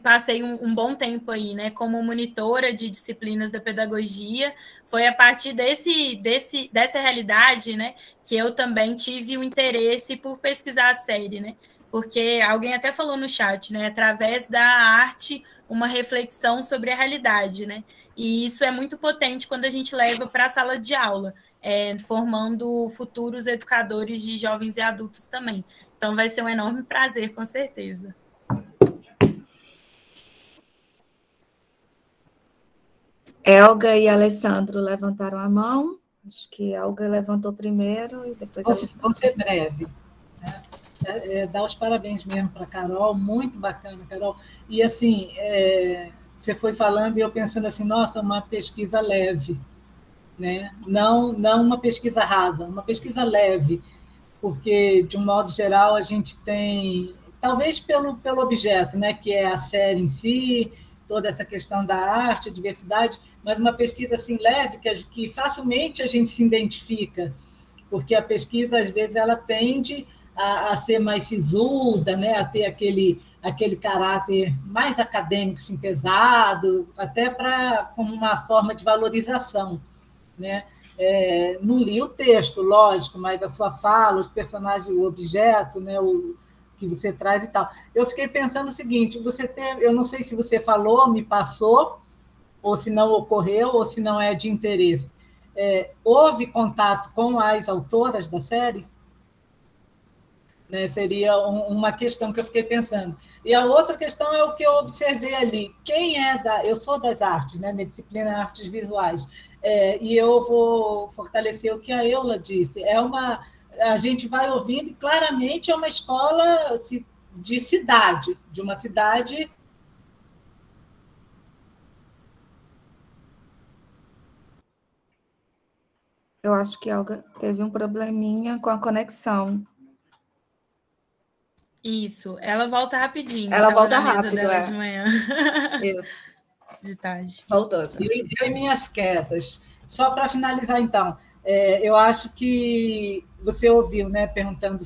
passei um bom tempo aí, né, como monitora de disciplinas da pedagogia. Foi a partir dessa realidade, né, que eu também tive o interesse por pesquisar a série, né, porque alguém até falou no chat, né, através da arte, uma reflexão sobre a realidade, né, e isso é muito potente quando a gente leva para a sala de aula, formando futuros educadores de jovens e adultos também. Então, vai ser um enorme prazer, com certeza. Elga e Alessandro levantaram a mão. Acho que a Elga levantou primeiro e depois... Vou ser breve. Né? Dar os parabéns mesmo para a Carol, muito bacana, Carol. E, assim, você foi falando e eu pensando assim, nossa, uma pesquisa leve, né? Não uma pesquisa rasa, uma pesquisa leve. porque, de um modo geral, a gente tem, talvez pelo objeto, né, que é a série em si, toda essa questão da arte, diversidade, mas uma pesquisa assim leve, que facilmente a gente se identifica, porque a pesquisa, às vezes, ela tende a ser mais sisuda, né, a ter aquele caráter mais acadêmico, assim, pesado, até como uma forma de valorização, né? Não li o texto, lógico, mas a sua fala, os personagens, o objeto, né, o que você traz e tal. Eu fiquei pensando o seguinte, eu não sei se você falou, me passou, ou se não ocorreu, ou se não é de interesse. Houve contato com as autoras da série? Né, seria uma questão que eu fiquei pensando. E a outra questão é o que eu observei ali. Eu sou das artes, né, minha disciplina é artes visuais, e eu vou fortalecer o que a Eula disse. A gente vai ouvindo, e claramente é uma escola de cidade, de uma cidade. Eu acho que a Olga teve um probleminha com a conexão. Isso, ela volta rapidinho. Ela volta na mesa rápido, dela de manhã. Isso. De tarde. Voltou. Eu e minhas quietas. Só para finalizar, então, eu acho que você ouviu, né, perguntando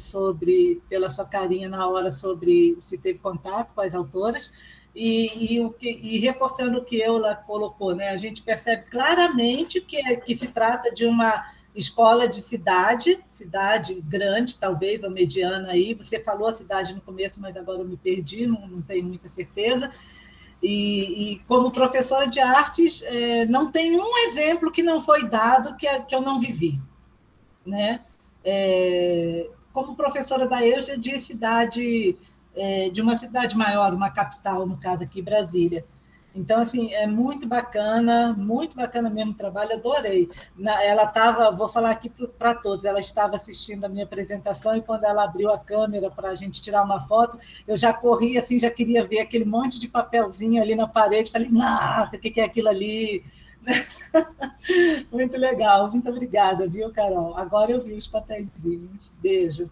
pela sua carinha na hora, sobre se teve contato com as autoras, e reforçando o que Eula colocou, né, a gente percebe claramente que se trata de uma escola de cidade grande, talvez, ou mediana aí. Você falou a cidade no começo, mas agora eu me perdi, não tenho muita certeza. E como professora de artes, não tem um exemplo que não foi dado que eu não vivi, né? Como professora da EUJA de uma cidade maior, uma capital, no caso aqui, Brasília. Então, assim, é muito bacana mesmo o trabalho, adorei. Ela estava, vou falar aqui para todos, ela estava assistindo a minha apresentação, e quando ela abriu a câmera para a gente tirar uma foto, eu já corri, assim, já queria ver aquele monte de papelzinho ali na parede, falei, nossa, o que é aquilo ali? Muito legal, muito obrigada, viu, Carol? Agora eu vi os papeizinhos. Beijo.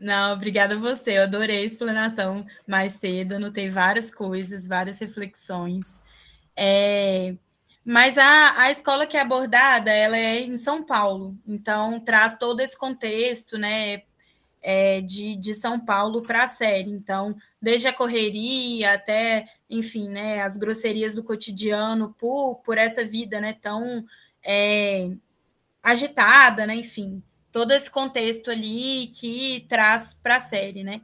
Não, obrigada a você. Eu adorei a explanação mais cedo, anotei várias coisas, várias reflexões. Mas a escola que é abordada, ela é em São Paulo, então traz todo esse contexto, né, de São Paulo para a série. Então, desde a correria até, enfim, né, as grosserias do cotidiano por essa vida, né, tão agitada, né, enfim, todo esse contexto ali que traz para a série, né?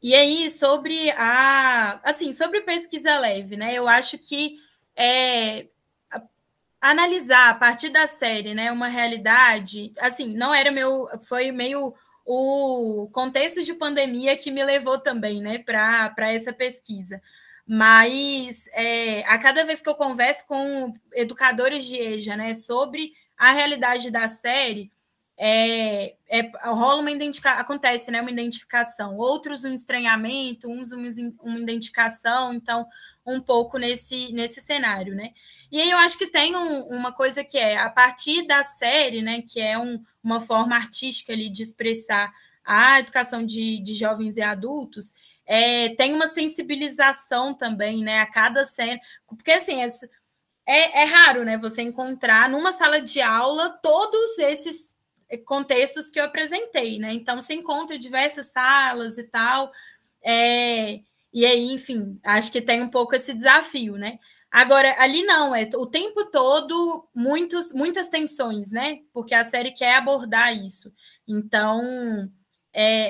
E aí, sobre pesquisa leve, né? Eu acho que analisar a partir da série, né, uma realidade, assim, não era foi meio o contexto de pandemia que me levou também, né, para essa pesquisa. Mas a cada vez que eu converso com educadores de EJA, né, sobre a realidade da série, rola acontece, né, uma identificação, outros um estranhamento, uns uma identificação, então um pouco nesse cenário, né? E aí eu acho que tem uma coisa que a partir da série, né, que é uma forma artística ali de expressar a educação de jovens e adultos, tem uma sensibilização também, né, a cada cena, porque assim, é raro, né, você encontrar numa sala de aula todos esses contextos que eu apresentei, né? Então, você encontra diversas salas e tal, e aí, enfim, acho que tem um pouco esse desafio, né? Agora, ali não, o tempo todo muitas tensões, né? Porque a série quer abordar isso. Então,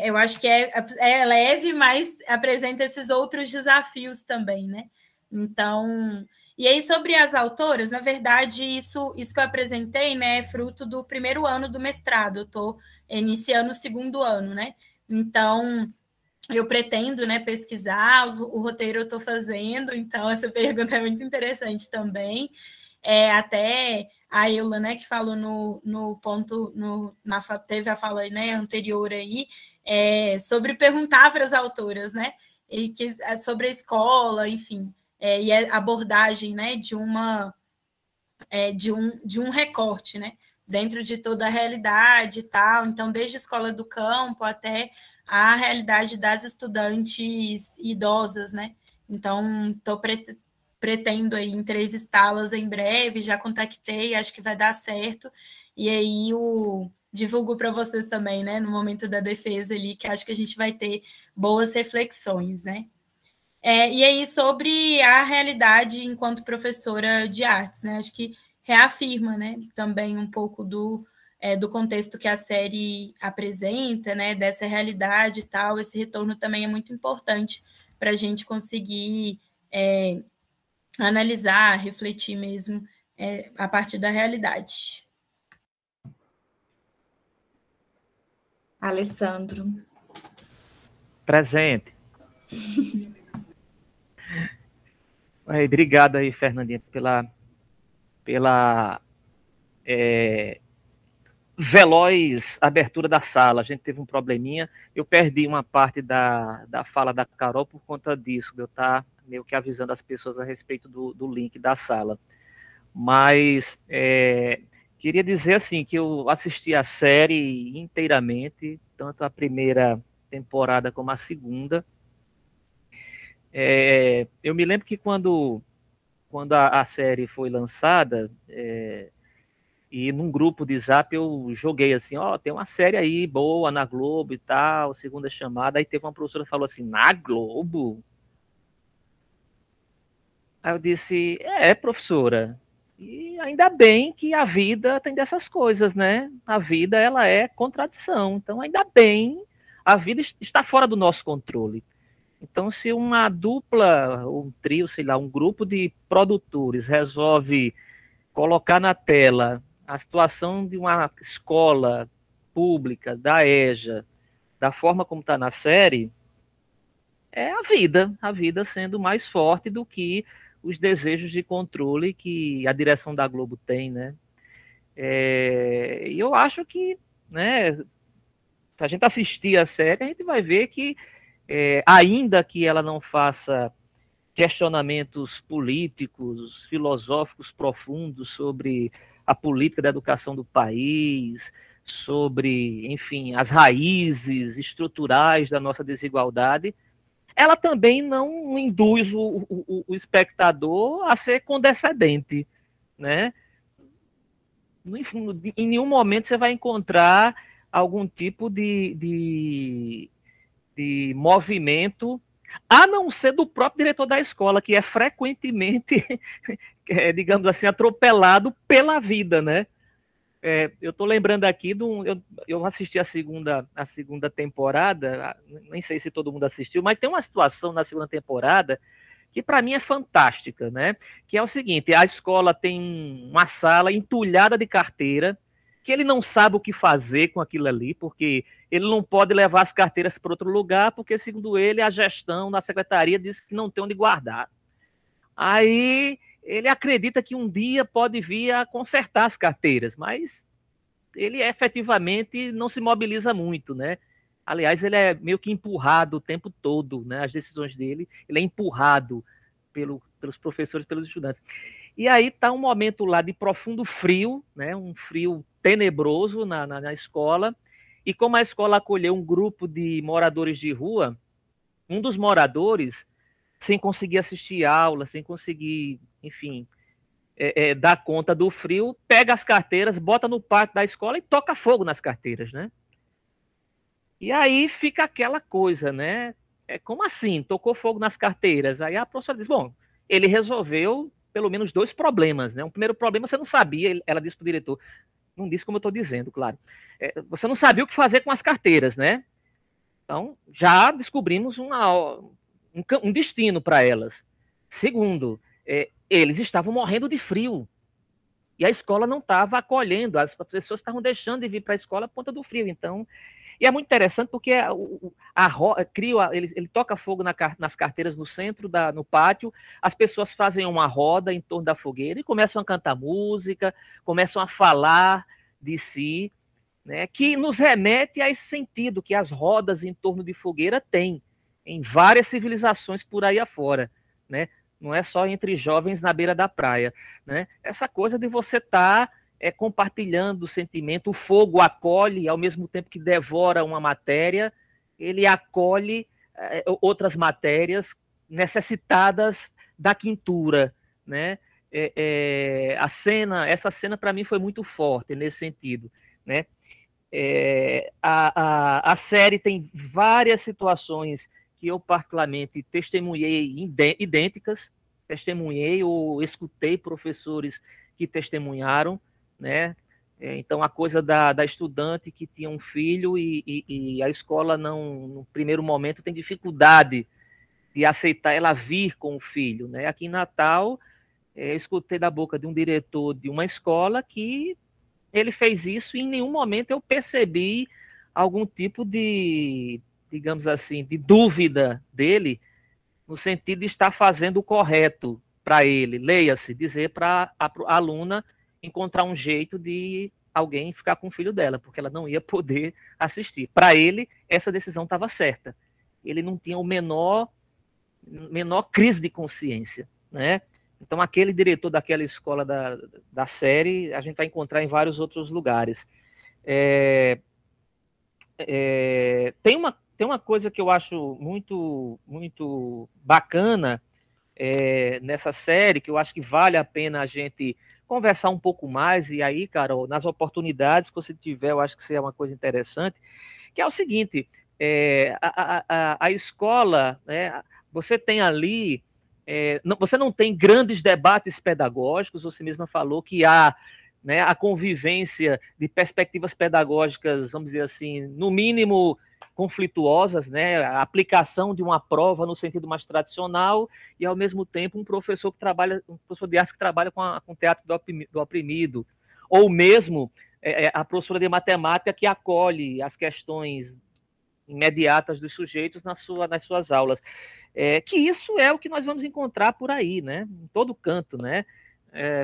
eu acho que é leve, mas apresenta esses outros desafios também, né? Então, e aí, sobre as autoras, na verdade, isso que eu apresentei, né, é fruto do primeiro ano do mestrado. Eu estou iniciando o segundo ano, né? Então, eu pretendo, né, pesquisar, o roteiro eu estou fazendo, então essa pergunta é muito interessante também. Até a Eula, né, que falou no ponto, teve a fala, né, anterior aí, sobre perguntar para as autoras, né, e sobre a escola, enfim, e a abordagem, né, de um recorte, né, dentro de toda a realidade e tal. Então, desde a escola do campo até a realidade das estudantes idosas, né? Então, pretendo aí entrevistá-las em breve, já contactei, acho que vai dar certo. E aí divulgo para vocês também, né, no momento da defesa ali, que acho que a gente vai ter boas reflexões, né? E aí, sobre a realidade enquanto professora de artes, né? Acho que reafirma, né, também um pouco do contexto que a série apresenta, né, dessa realidade e tal. Esse retorno também é muito importante para a gente conseguir analisar, refletir mesmo a partir da realidade. Alessandro. Presente. Obrigado aí, Fernandinha, pela veloz abertura da sala. A gente teve um probleminha. Eu perdi uma parte da fala da Carol por conta disso, de eu estar meio que avisando as pessoas a respeito do link da sala. Mas queria dizer assim que eu assisti a série inteiramente, tanto a primeira temporada como a segunda. Eu me lembro que quando a série foi lançada, e num grupo de Zap eu joguei assim, tem uma série aí boa na Globo e tal, segunda chamada, aí teve uma professora que falou assim, na Globo? Aí eu disse, professora, e ainda bem que a vida tem dessas coisas, né? A vida, ela é contradição, então ainda bem, a vida está fora do nosso controle. Então, se uma dupla, um trio, sei lá, um grupo de produtores resolve colocar na tela a situação de uma escola pública, da EJA, da forma como está na série, é a vida sendo mais forte do que os desejos de controle que a direção da Globo tem, né? E eu acho que, né, se a gente assistir a série, a gente vai ver que, ainda que ela não faça questionamentos políticos, filosóficos profundos sobre a política da educação do país, sobre, enfim, as raízes estruturais da nossa desigualdade, ela também não induz o espectador a ser condescendente, né? Em nenhum momento você vai encontrar algum tipo de movimento, a não ser do próprio diretor da escola, que é frequentemente, digamos assim, atropelado pela vida, né? Eu estou lembrando aqui eu assisti a segunda temporada, nem sei se todo mundo assistiu, mas tem uma situação na segunda temporada que para mim é fantástica, né? Que é o seguinte, a escola tem uma sala entulhada de carteira, que ele não sabe o que fazer com aquilo ali, porque ele não pode levar as carteiras para outro lugar, porque, segundo ele, a gestão da secretaria diz que não tem onde guardar. Aí ele acredita que um dia pode vir a consertar as carteiras, mas ele efetivamente não se mobiliza muito, né? Aliás, ele é meio que empurrado o tempo todo, né? As decisões dele, ele é empurrado pelos professores, pelos estudantes. E aí está um momento lá de profundo frio, né? Um frio tenebroso na escola, e como a escola acolheu um grupo de moradores de rua, um dos moradores, sem conseguir assistir aula, sem conseguir, enfim, dar conta do frio, pega as carteiras, bota no pátio da escola e toca fogo nas carteiras, né? E aí fica aquela coisa, né? Como assim? Tocou fogo nas carteiras? Aí a professora diz, bom, ele resolveu pelo menos 2 problemas, né? Um primeiro problema você não sabia, ela disse para o diretor, não disse como eu estou dizendo, claro. Você não sabia o que fazer com as carteiras, né? Então, já descobrimos um destino para elas. Segundo, eles estavam morrendo de frio. E a escola não estava acolhendo, as pessoas estavam deixando de vir para a escola por conta do frio. Então, e é muito interessante porque ele toca fogo nas carteiras no centro, no pátio, as pessoas fazem uma roda em torno da fogueira e começam a cantar música, começam a falar de si, né, que nos remete a esse sentido que as rodas em torno de fogueira têm em várias civilizações por aí afora, né? Não é só entre jovens na beira da praia, né? Essa coisa de você estar compartilhando o sentimento. O fogo acolhe, ao mesmo tempo que devora uma matéria, ele acolhe outras matérias necessitadas da quintura, né? Essa cena para mim foi muito forte nesse sentido, né? A série tem várias situações que eu particularmente testemunhei idênticas, testemunhei ou escutei professores que testemunharam, né? Então, a coisa da estudante que tinha um filho e a escola, não, no primeiro momento, tem dificuldade de aceitar ela vir com o filho, né? Aqui em Natal, eu escutei da boca de um diretor de uma escola que ele fez isso e em nenhum momento eu percebi algum tipo de, digamos assim, de dúvida dele, no sentido de estar fazendo o correto para ele. Leia-se, dizer para a aluna encontrar um jeito de alguém ficar com o filho dela, porque ela não ia poder assistir. Para ele, essa decisão estava certa. Ele não tinha o menor crise de consciência, né? Então, aquele diretor daquela escola da série, a gente vai encontrar em vários outros lugares. Tem uma coisa que eu acho muito, muito bacana nessa série, que eu acho que vale a pena a gente conversar um pouco mais, e aí, Carol, nas oportunidades que você tiver, eu acho que seria uma coisa interessante, que é o seguinte, a escola, né, você tem ali, você não tem grandes debates pedagógicos, você mesma falou que há, né, a convivência de perspectivas pedagógicas, vamos dizer assim, no mínimo conflituosas, né, a aplicação de uma prova no sentido mais tradicional e, ao mesmo tempo, um professor de arte que trabalha com teatro do oprimido, ou mesmo a professora de matemática que acolhe as questões imediatas dos sujeitos nas suas aulas. Que isso é o que nós vamos encontrar por aí, né, em todo canto, né?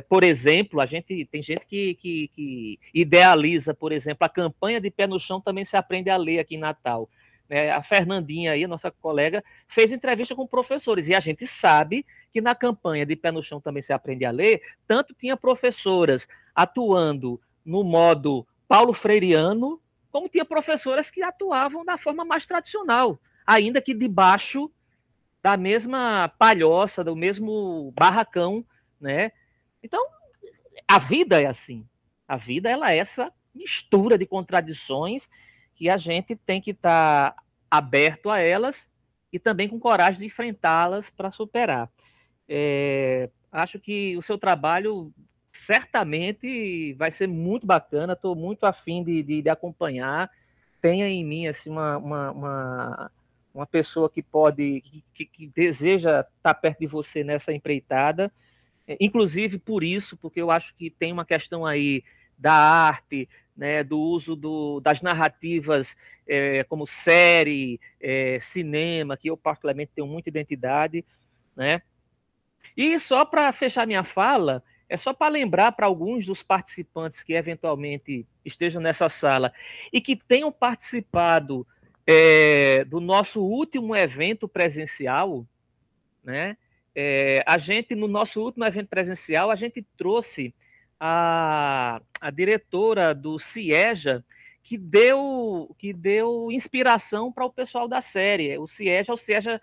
Por exemplo, tem gente que idealiza, por exemplo, a campanha de Pé no Chão também se aprende a ler aqui em Natal. A Fernandinha, aí, nossa colega, fez entrevista com professores, e a gente sabe que na campanha de Pé no Chão também se aprende a ler, tanto tinha professoras atuando no modo Paulo Freireano, como tinha professoras que atuavam da forma mais tradicional, ainda que debaixo da mesma palhoça, do mesmo barracão, né? Então, a vida é assim. A vida, ela é essa mistura de contradições que a gente tem que estar aberto a elas e também com coragem de enfrentá-las para superar. Acho que o seu trabalho certamente vai ser muito bacana, estou muito afim de acompanhar. Tenha em mim assim, uma pessoa que deseja estar perto de você nessa empreitada. Inclusive por isso, porque eu acho que tem uma questão aí da arte, né, do uso das narrativas como série, cinema, que eu particularmente tenho muita identidade, né? E só para fechar minha fala, é só para lembrar para alguns dos participantes que eventualmente estejam nessa sala e que tenham participado do nosso último evento presencial, né? No nosso último evento presencial, a gente trouxe a diretora do CIEJA, que deu inspiração para o pessoal da série. O CIEJA é o CIEJA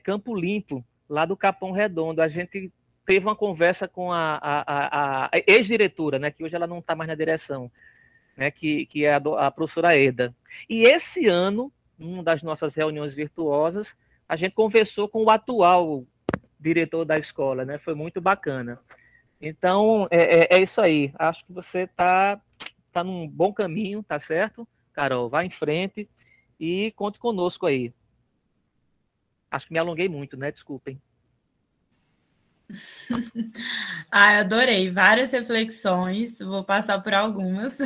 Campo Limpo, lá do Capão Redondo. A gente teve uma conversa com a ex-diretora, né, que hoje ela não está mais na direção, né, que é a professora Eda. E esse ano, numa das nossas reuniões virtuosas, a gente conversou com o atual diretor da escola, né? Foi muito bacana. Então, é isso aí. Acho que você tá num bom caminho, tá certo? Carol, vá em frente e conte conosco aí. Acho que me alonguei muito, né? Desculpem. Adorei. Várias reflexões. Vou passar por algumas.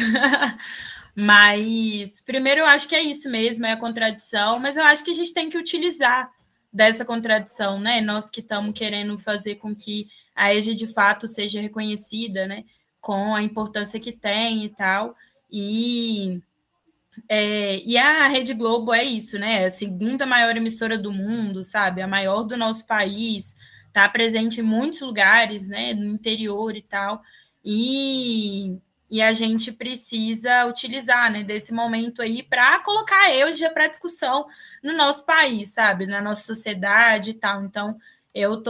Mas, primeiro, eu acho que é isso mesmo, é a contradição, mas eu acho que a gente tem que utilizar dessa contradição, né? Nós que estamos querendo fazer com que a EJA de fato seja reconhecida, né? Com a importância que tem e tal. E a Rede Globo é isso, né? É a segunda maior emissora do mundo, sabe? A maior do nosso país, está presente em muitos lugares, né? No interior e tal. E a gente precisa utilizar, né, desse momento aí para colocar a EUJA para discussão no nosso país, sabe, na nossa sociedade e tal. Então, eu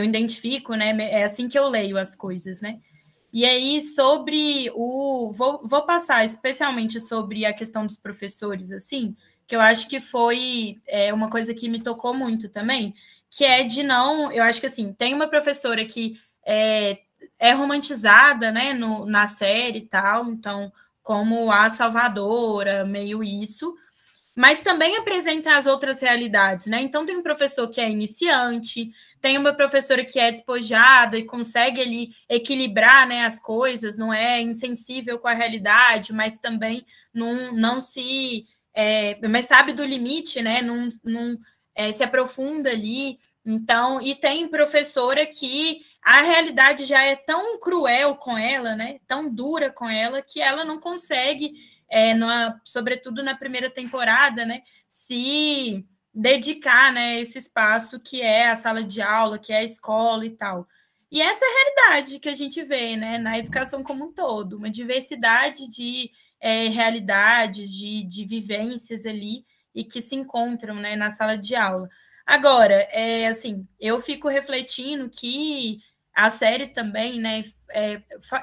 identifico, né, é assim que eu leio as coisas, né. E aí, sobre vou passar especialmente sobre a questão dos professores, assim, que eu acho que foi uma coisa que me tocou muito também, que é de não... Eu acho que, assim, tem uma professora que é romantizada, né, na série e tal, então, como a salvadora, meio isso, mas também apresenta as outras realidades, né? Então, tem um professor que é iniciante, tem uma professora que é despojada e consegue ali equilibrar, né, as coisas, não é insensível com a realidade, mas também não se... mas sabe do limite, né? Não se aprofunda ali. Então, e tem professora que a realidade já é tão cruel com ela, né? Tão dura com ela, que ela não consegue, sobretudo na primeira temporada, né? Se dedicar, né, esse espaço que é a sala de aula, que é a escola e tal. E essa é a realidade que a gente vê, né, na educação como um todo, uma diversidade de realidades, de vivências ali, e que se encontram, né, na sala de aula. Agora, assim, eu fico refletindo que a série também, né,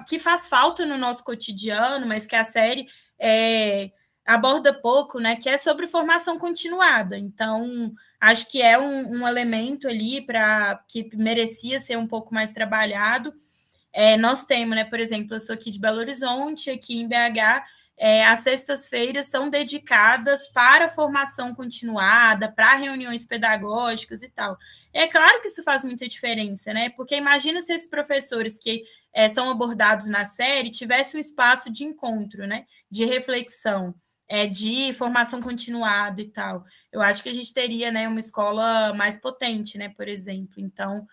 que faz falta no nosso cotidiano, mas que a série aborda pouco, né, que é sobre formação continuada. Então, acho que é um elemento ali que merecia ser um pouco mais trabalhado. Nós temos, né, por exemplo, eu sou aqui de Belo Horizonte, aqui em BH, as sextas-feiras são dedicadas para formação continuada, para reuniões pedagógicas e tal. É claro que isso faz muita diferença, né? Porque imagina se esses professores que são abordados na série tivessem um espaço de encontro, né? De reflexão, de formação continuada e tal. Eu acho que a gente teria, né, uma escola mais potente, né, por exemplo. Então,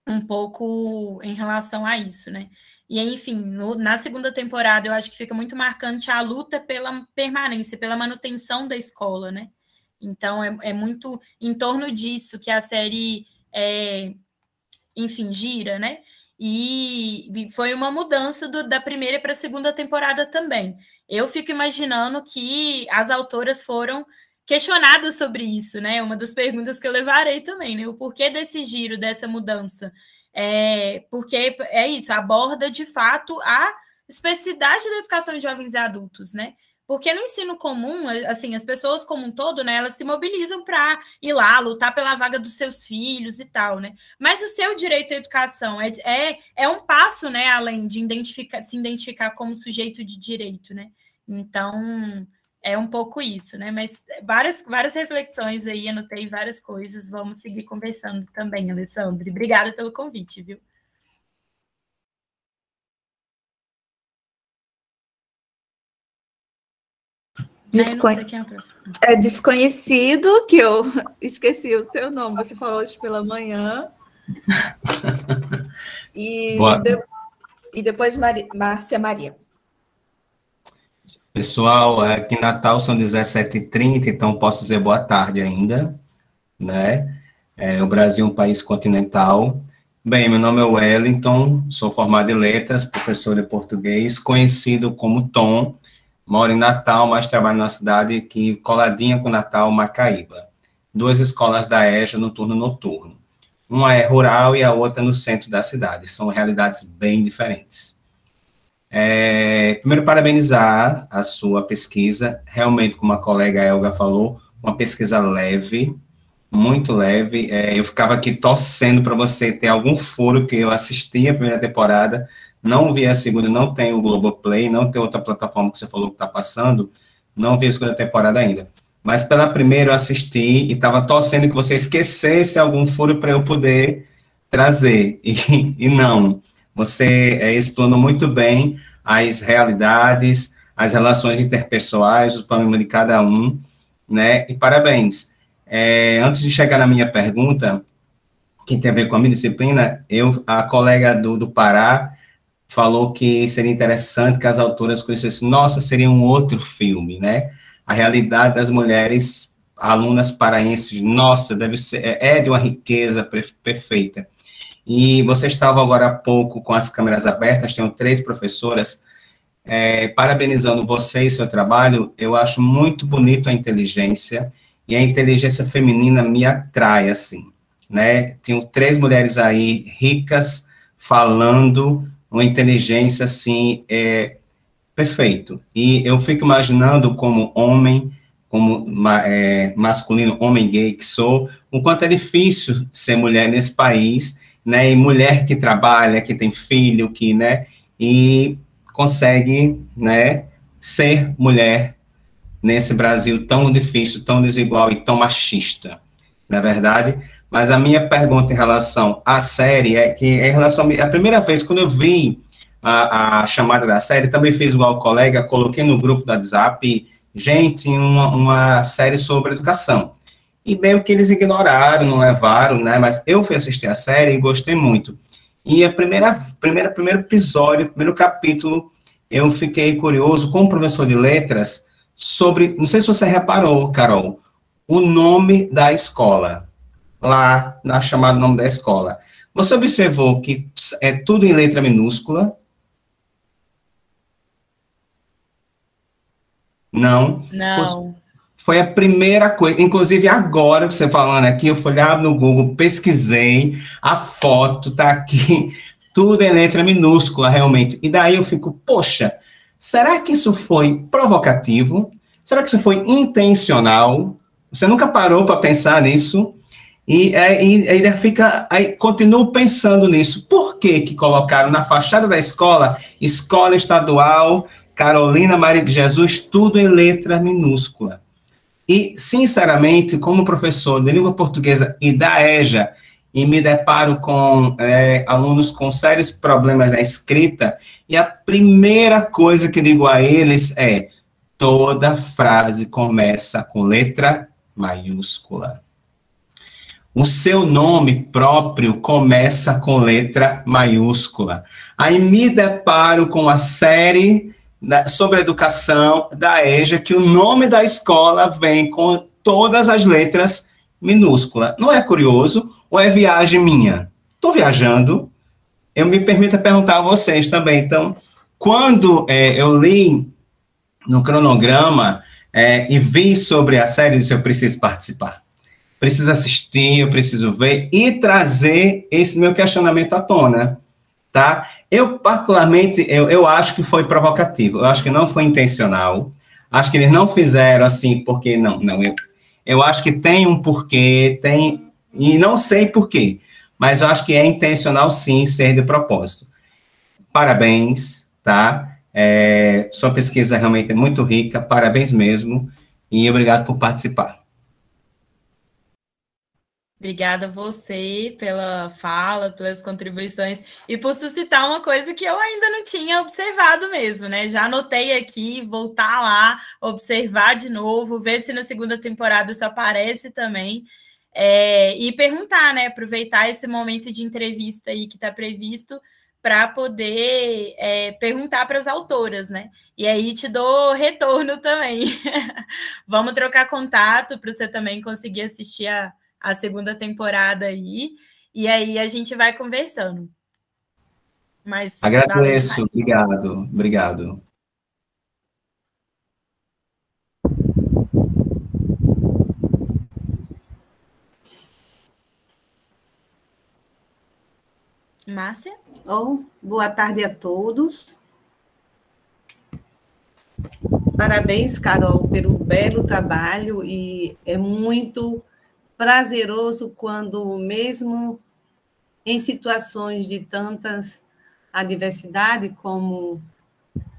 um pouco em relação a isso, né? E, enfim, na segunda temporada, eu acho que fica muito marcante a luta pela permanência, pela manutenção da escola, né? Então, é muito em torno disso que a série, enfim, gira, né? E foi uma mudança da primeira para a segunda temporada também. Eu fico imaginando que as autoras foram questionadas sobre isso, né? Uma das perguntas que eu levarei também, né? O porquê desse giro, dessa mudança? Porque é isso, aborda de fato a especificidade da educação de jovens e adultos, né? Porque no ensino comum, assim, as pessoas como um todo, né, elas se mobilizam para ir lá, lutar pela vaga dos seus filhos e tal, né? Mas o seu direito à educação é um passo, né, além de se identificar como sujeito de direito, né? Então, é um pouco isso, né? Mas várias reflexões aí, anotei várias coisas. Vamos seguir conversando também, Alessandro. Obrigada pelo convite, viu? É desconhecido, que eu esqueci o seu nome. Você falou hoje pela manhã. E depois Márcia Maria. Pessoal, aqui em Natal são 17h30, então posso dizer boa tarde ainda, né? O Brasil é um país continental. Bem, meu nome é Wellington, sou formado em letras, professor de português, conhecido como Tom, moro em Natal, mas trabalho numa cidade aqui coladinha com Natal, Macaíba. 2 escolas da EJA no turno noturno. Uma é rural e a outra no centro da cidade. São realidades bem diferentes. Primeiro, parabenizar a sua pesquisa. Realmente, como a colega Elga falou, uma pesquisa leve, muito leve. Eu ficava aqui torcendo para você ter algum furo, que eu assisti a primeira temporada, não vi a segunda, não tem o Globoplay, não tem outra plataforma que você falou que está passando, não vi a segunda temporada ainda. Mas pela primeira eu assisti e estava torcendo que você esquecesse algum furo para eu poder trazer. E não, você explanou muito bem as realidades, as relações interpessoais, o problema de cada um, né? E parabéns. Antes de chegar na minha pergunta, que tem a ver com a minha disciplina, a colega do Pará falou que seria interessante que as autoras conhecessem, nossa, seria um outro filme, né? A realidade das mulheres alunas paraenses, nossa, deve ser, de uma riqueza perfeita. e você estava agora há pouco com as câmeras abertas, tenho 3 professoras, parabenizando você e seu trabalho. Eu acho muito bonito a inteligência, e a inteligência feminina me atrai, assim, né? Tenho 3 mulheres aí ricas, falando, uma inteligência, assim, perfeito. E eu fico imaginando como homem, como masculino, homem gay que sou, o quanto é difícil ser mulher nesse país, né? E mulher que trabalha, que tem filho, que, né? E consegue, né? Ser mulher nesse Brasil tão difícil, tão desigual e tão machista, na é verdade. Mas a minha pergunta em relação à série é que, em relação a primeira vez, quando eu vi a chamada da série, também fiz igual o colega, coloquei no grupo do WhatsApp, gente, uma série sobre educação. E meio que eles ignoraram, não levaram, né? Mas eu fui assistir a série e gostei muito. E a primeiro episódio, primeiro capítulo, eu fiquei curioso, como professor de letras, sobre, não sei se você reparou, Carol, o nome da escola, lá na chamada nome da escola. Você observou que é tudo em letra minúscula? Não. Não. Foi a primeira coisa, inclusive agora, você falando aqui, eu fui lá no Google, pesquisei, a foto tá aqui, tudo em letra minúscula, realmente. E daí eu fico, poxa, será que isso foi provocativo? Será que isso foi intencional? Você nunca parou para pensar nisso? E ainda fica, aí continuo pensando nisso. Por que que colocaram na fachada da escola, Escola Estadual Carolina Maria de Jesus, tudo em letra minúscula? E, sinceramente, como professor de língua portuguesa e da EJA, e me deparo com alunos com sérios problemas na escrita, e a primeira coisa que digo a eles é: toda frase começa com letra maiúscula. O seu nome próprio começa com letra maiúscula. Aí me deparo com a série sobre educação da EJA, que o nome da escola vem com todas as letras minúsculas. Não é curioso? Ou é viagem minha? Estou viajando. Eu me permito perguntar a vocês também. Então, quando eu li no cronograma e vi sobre a série, eu disse: eu preciso participar. Preciso assistir, eu preciso ver e trazer esse meu questionamento à tona. Tá? Eu, particularmente, eu acho que foi provocativo, eu acho que não foi intencional, acho que eles não fizeram assim, porque eu acho que tem um porquê, e não sei porquê, mas eu acho que é intencional, sim, ser de propósito. Parabéns, tá? Sua pesquisa realmente é muito rica, parabéns mesmo, e obrigado por participar. Obrigada a você pela fala, pelas contribuições e por suscitar uma coisa que eu ainda não tinha observado mesmo, né? Já anotei aqui, voltar lá, observar de novo, ver se na segunda temporada isso aparece também, e perguntar, né? Aproveitar esse momento de entrevista aí que está previsto para poder perguntar para as autoras, né? E aí te dou retorno também. Vamos trocar contato para você também conseguir assistir a segunda temporada aí, e aí a gente vai conversando. Mas agradeço, obrigado. Márcia? Boa tarde a todos. Parabéns, Carol, pelo belo trabalho, e é muito prazeroso quando, mesmo em situações de tantas adversidade, como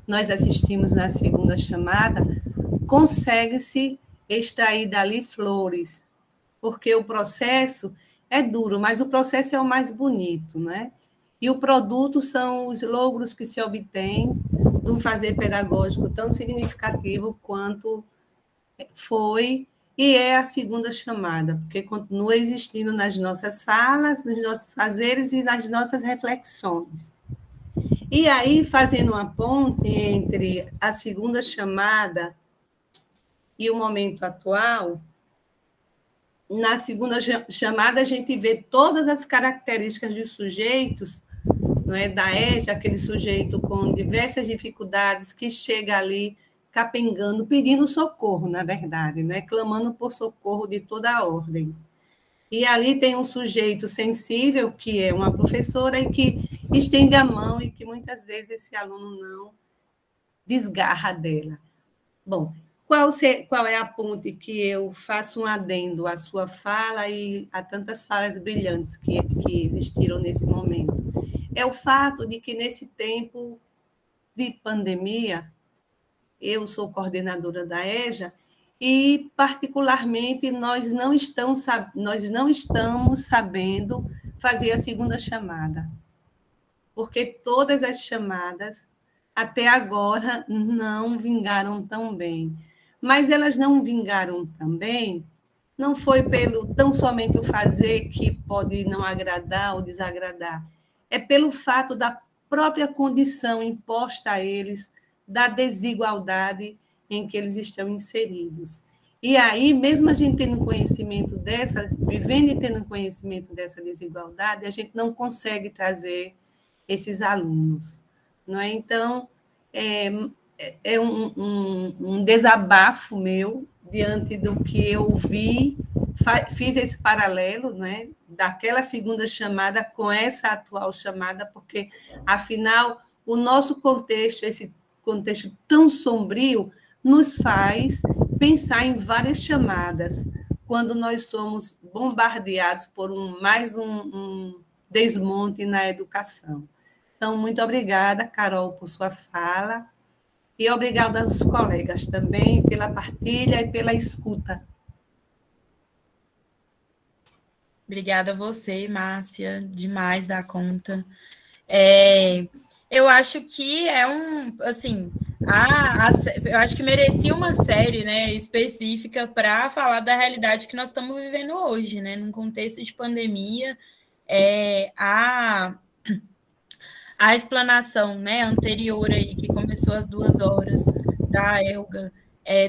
nós assistimos na segunda chamada, consegue-se extrair dali flores, porque o processo é duro, mas o processo é o mais bonito, né? E o produto são os logros que se obtêm de um fazer pedagógico tão significativo quanto foi e é a segunda chamada, porque continua existindo nas nossas falas, nos nossos fazeres e nas nossas reflexões. E aí, fazendo uma ponte entre a segunda chamada e o momento atual, na segunda chamada, a gente vê todas as características dos sujeitos, não é, da EJA, aquele sujeito com diversas dificuldades que chega ali capengando, pedindo socorro, na verdade, né, clamando por socorro de toda a ordem. E ali tem um sujeito sensível, que é uma professora, e que estende a mão e que muitas vezes esse aluno não desgarra dela. Bom, qual é a ponte que eu faço um adendo à sua fala e a tantas falas brilhantes que existiram nesse momento? É o fato de que, nesse tempo de pandemia, eu sou coordenadora da EJA e, particularmente, nós não estamos sabendo fazer a segunda chamada, porque todas as chamadas, até agora, não vingaram tão bem. Mas elas não vingaram tão bem, não foi pelo tão somente o fazer que pode não agradar ou desagradar, é pelo fato da própria condição imposta a eles, da desigualdade em que eles estão inseridos. E aí, mesmo a gente tendo conhecimento vivendo e tendo conhecimento dessa desigualdade, a gente não consegue trazer esses alunos, não é? Então, é um desabafo meu diante do que eu vi, fiz esse paralelo, né, daquela segunda chamada com essa atual chamada, porque, afinal, o nosso contexto, esse contexto tão sombrio, nos faz pensar em várias chamadas, quando nós somos bombardeados por mais um desmonte na educação. Então, muito obrigada, Carol, por sua fala, e obrigada aos colegas também pela partilha e pela escuta. Obrigada a você, Márcia, demais da conta. Eu acho que assim, eu acho que merecia uma série, né, específica para falar da realidade que nós estamos vivendo hoje, né, num contexto de pandemia. A explanação, né, anterior aí, que começou às 2 horas, da Elga,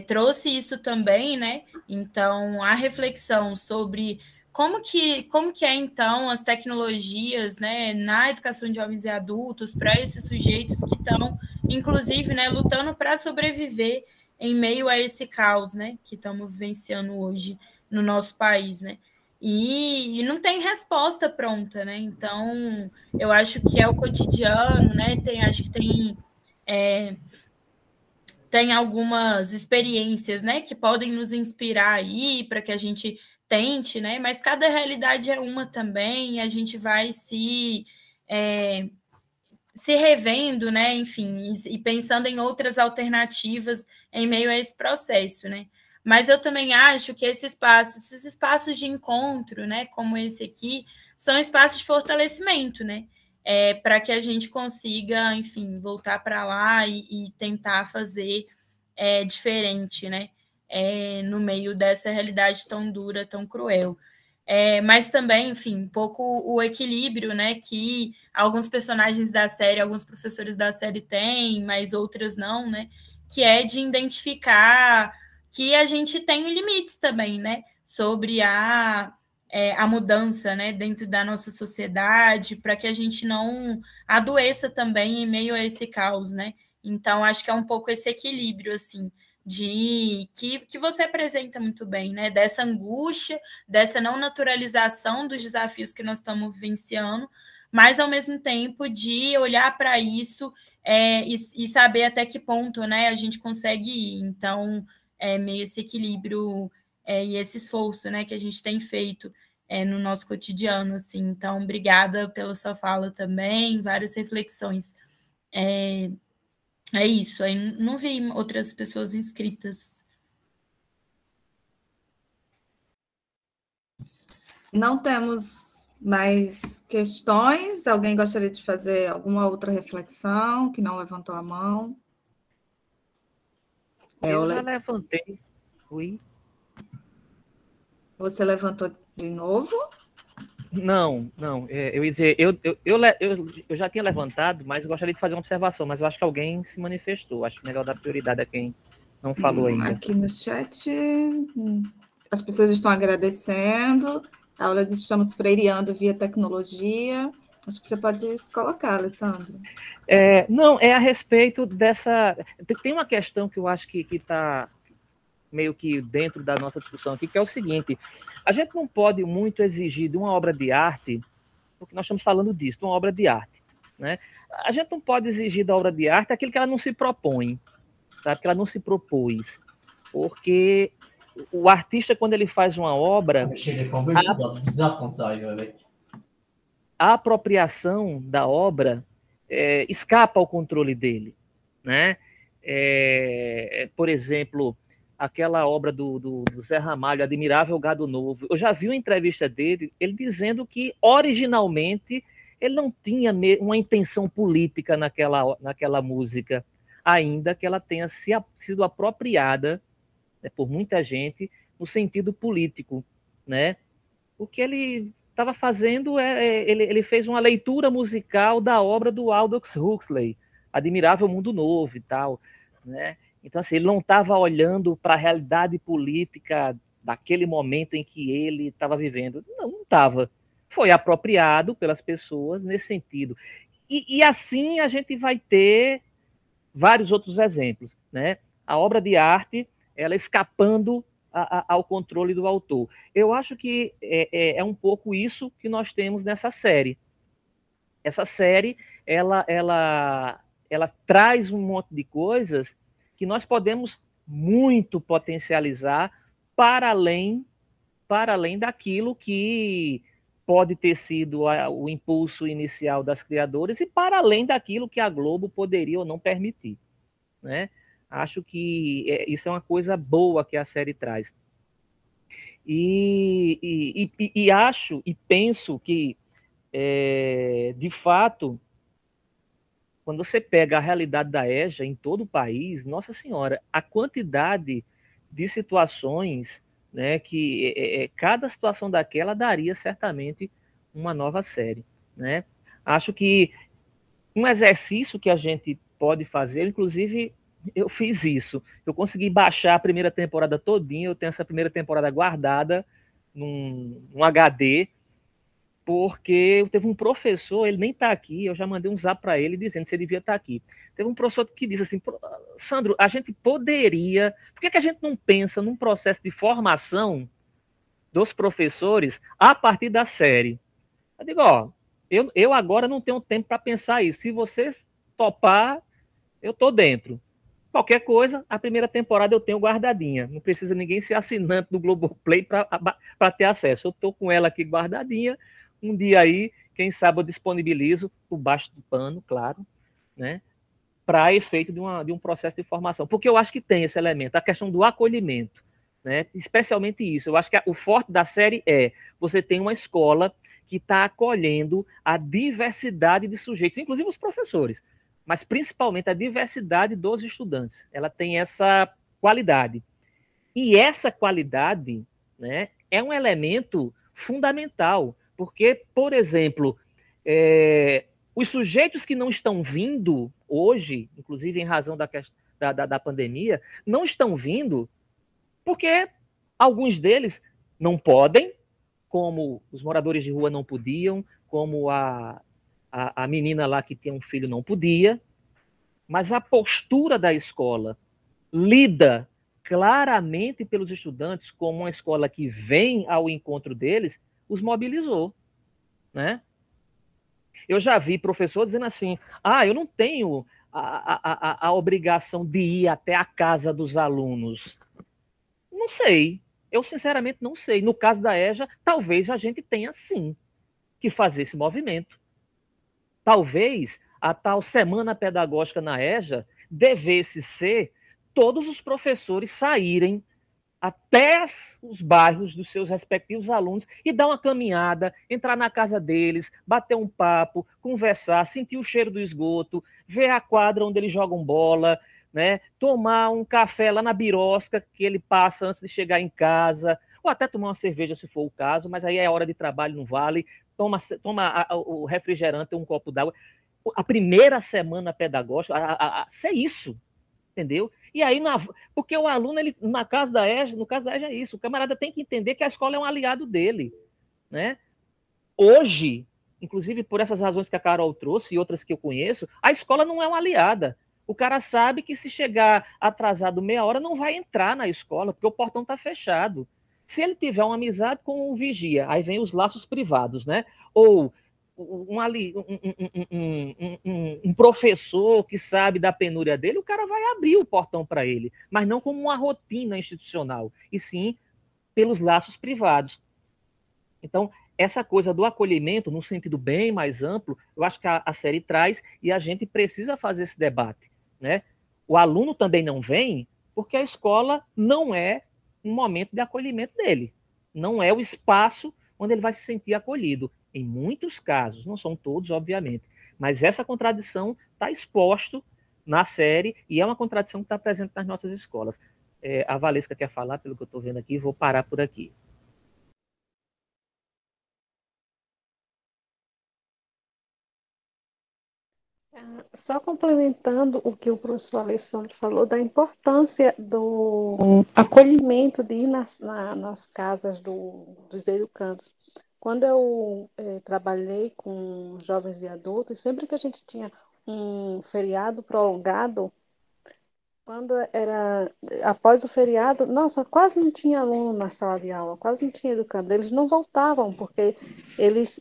trouxe isso também, né? Então, a reflexão sobre como que é, então, as tecnologias, né, na educação de jovens e adultos para esses sujeitos que estão, inclusive, né, lutando para sobreviver em meio a esse caos, né, que estamos vivenciando hoje no nosso país, né? E não tem resposta pronta, né? Então, eu acho que é o cotidiano, né? Acho que tem algumas experiências, né, que podem nos inspirar aí para que a gente tente, né? Mas cada realidade é uma também, e a gente vai se revendo, né? Enfim, e pensando em outras alternativas em meio a esse processo, né? Mas eu também acho que esses espaços de encontro, né, como esse aqui, são espaços de fortalecimento, né? Para que a gente consiga, enfim, voltar para lá e tentar fazer diferente, né? No meio dessa realidade tão dura, tão cruel. Mas também, enfim, um pouco o equilíbrio, né, que alguns personagens da série, alguns professores da série têm, mas outras não, né? Que é de identificar que a gente tem limites também, né? Sobre a mudança, né, dentro da nossa sociedade, para que a gente não adoeça também em meio a esse caos, né? Então, acho que é um pouco esse equilíbrio, assim, que você apresenta muito bem, né? Dessa angústia, dessa não naturalização dos desafios que nós estamos vivenciando, mas, ao mesmo tempo, de olhar para isso e saber até que ponto, né, a gente consegue ir. Então, meio esse equilíbrio e esse esforço, né, que a gente tem feito no nosso cotidiano, assim. Então, obrigada pela sua fala também, várias reflexões. É isso, aí não vi outras pessoas inscritas. Não temos mais questões. Alguém gostaria de fazer alguma outra reflexão que não levantou a mão? Eu já levantei. Oi? Você levantou de novo? Não. Eu ia dizer, eu já tinha levantado, mas eu gostaria de fazer uma observação, mas eu acho que alguém se manifestou. Acho melhor dar prioridade a quem não falou ainda. Aqui no chat, as pessoas estão agradecendo. A aula de Estamos Freireando via tecnologia. Acho que você pode se colocar, Alessandro. Não, é a respeito dessa... Tem uma questão que eu acho que está meio que dentro da nossa discussão aqui, que é o seguinte: a gente não pode muito exigir de uma obra de arte, porque nós estamos falando disso, de uma obra de arte, né? A gente não pode exigir da obra de arte aquilo que ela não se propõe, sabe? Que ela não se propôs, porque o artista, quando ele faz uma obra, a apropriação da obra escapa ao controle dele, né? Por exemplo, aquela obra do Zé Ramalho, Admirável Gado Novo. Eu já vi uma entrevista dele, ele dizendo que, originalmente, ele não tinha uma intenção política naquela música, ainda que ela tenha sido apropriada, né, por muita gente no sentido político, né? O que ele estava fazendo ele fez uma leitura musical da obra do Aldous Huxley, Admirável Mundo Novo e tal, né? Então, assim, ele não estava olhando para a realidade política daquele momento em que ele estava vivendo. Não estava. Foi apropriado pelas pessoas nesse sentido. E assim a gente vai ter vários outros exemplos, né? A obra de arte, ela escapando ao controle do autor. Eu acho que é um pouco isso que nós temos nessa série. Essa série, ela traz um monte de coisas que nós podemos muito potencializar para além daquilo que pode ter sido o impulso inicial das criadoras e para além daquilo que a Globo poderia ou não permitir, né? Acho que isso é uma coisa boa que a série traz. E acho e penso que, de fato, quando você pega a realidade da EJA em todo o país, Nossa Senhora, a quantidade de situações, né, que cada situação daquela daria certamente uma nova série, né? Acho que um exercício que a gente pode fazer, inclusive eu fiz isso, eu consegui baixar a primeira temporada todinha, eu tenho essa primeira temporada guardada num HD, porque teve um professor, ele nem está aqui, eu já mandei um zap para ele dizendo se ele devia estar aqui. Teve um professor que disse assim: Sandro, a gente poderia... Por que a gente não pensa num processo de formação dos professores a partir da série? Eu digo, eu agora não tenho tempo para pensar isso. Se vocês topar, eu estou dentro. Qualquer coisa, a primeira temporada eu tenho guardadinha. Não precisa ninguém ser assinante do Globoplay para ter acesso. Eu estou com ela aqui guardadinha. Um dia aí, quem sabe eu disponibilizo por baixo do pano, claro, né, para efeito de um processo de formação. Porque eu acho que tem esse elemento, a questão do acolhimento, né, especialmente isso. Eu acho que o forte da série você tem uma escola que está acolhendo a diversidade de sujeitos, inclusive os professores, mas principalmente a diversidade dos estudantes. Ela tem essa qualidade. E essa qualidade, né, é um elemento fundamental. Porque, por exemplo, os sujeitos que não estão vindo hoje, inclusive em razão da pandemia, não estão vindo porque alguns deles não podem, como os moradores de rua não podiam, como a menina lá que tinha um filho não podia, mas a postura da escola lida claramente pelos estudantes como uma escola que vem ao encontro deles, os mobilizou, né? Eu já vi professor dizendo assim: eu não tenho a obrigação de ir até a casa dos alunos. Não sei, eu sinceramente não sei. No caso da EJA, talvez a gente tenha sim que fazer esse movimento. Talvez a tal semana pedagógica na EJA devesse ser todos os professores saírem até os bairros dos seus respectivos alunos e dar uma caminhada, entrar na casa deles, bater um papo, conversar, sentir o cheiro do esgoto, ver a quadra onde eles jogam bola, né? Tomar um café lá na birosca que ele passa antes de chegar em casa, ou até tomar uma cerveja se for o caso, mas aí é hora de trabalho, não vale. Toma o refrigerante, um copo d'água. A primeira semana pedagógica, é isso, entendeu? E aí, porque o aluno, ele, no caso da EJA é isso, o camarada tem que entender que a escola é um aliado dele, né? Hoje, inclusive por essas razões que a Carol trouxe e outras que eu conheço, a escola não é uma aliada. O cara sabe que se chegar atrasado meia hora, não vai entrar na escola, porque o portão está fechado. Se ele tiver uma amizade com o vigia, aí vem os laços privados, né? Ou um professor que sabe da penúria dele, o cara vai abrir o portão para ele, mas não como uma rotina institucional, e sim pelos laços privados. Então, essa coisa do acolhimento, no sentido bem mais amplo, eu acho que a série traz, e a gente precisa fazer esse debate, né? O aluno também não vem porque a escola não é um momento de acolhimento dele, não é o espaço onde ele vai se sentir acolhido. Em muitos casos, não são todos, obviamente, mas essa contradição está exposta na série e é uma contradição que está presente nas nossas escolas. A Valesca quer falar, pelo que eu estou vendo aqui, vou parar por aqui. Só complementando o que o professor Alessandro falou, da importância do acolhimento de ir nas casas dos educandos. Quando eu trabalhei com jovens e adultos, sempre que a gente tinha um feriado prolongado, quando era após o feriado, nossa, quase não tinha aluno na sala de aula, quase não tinha educando. Eles não voltavam, porque eles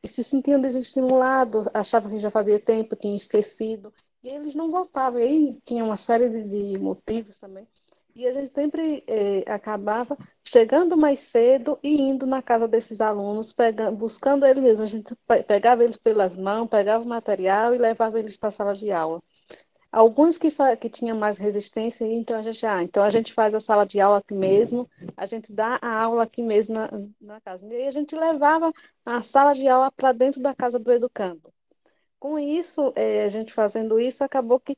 se sentiam desestimulados, achavam que já fazia tempo, tinham esquecido, e eles não voltavam. E aí tinha uma série de motivos também. E a gente sempre acabava chegando mais cedo e indo na casa desses alunos, buscando eles mesmos. A gente pegava eles pelas mãos, pegava o material e levava eles para a sala de aula. Alguns que tinham mais resistência, então a gente faz a sala de aula aqui mesmo, a gente dá a aula aqui mesmo na casa. E aí a gente levava a sala de aula para dentro da casa do educando. Com isso, a gente fazendo isso, acabou que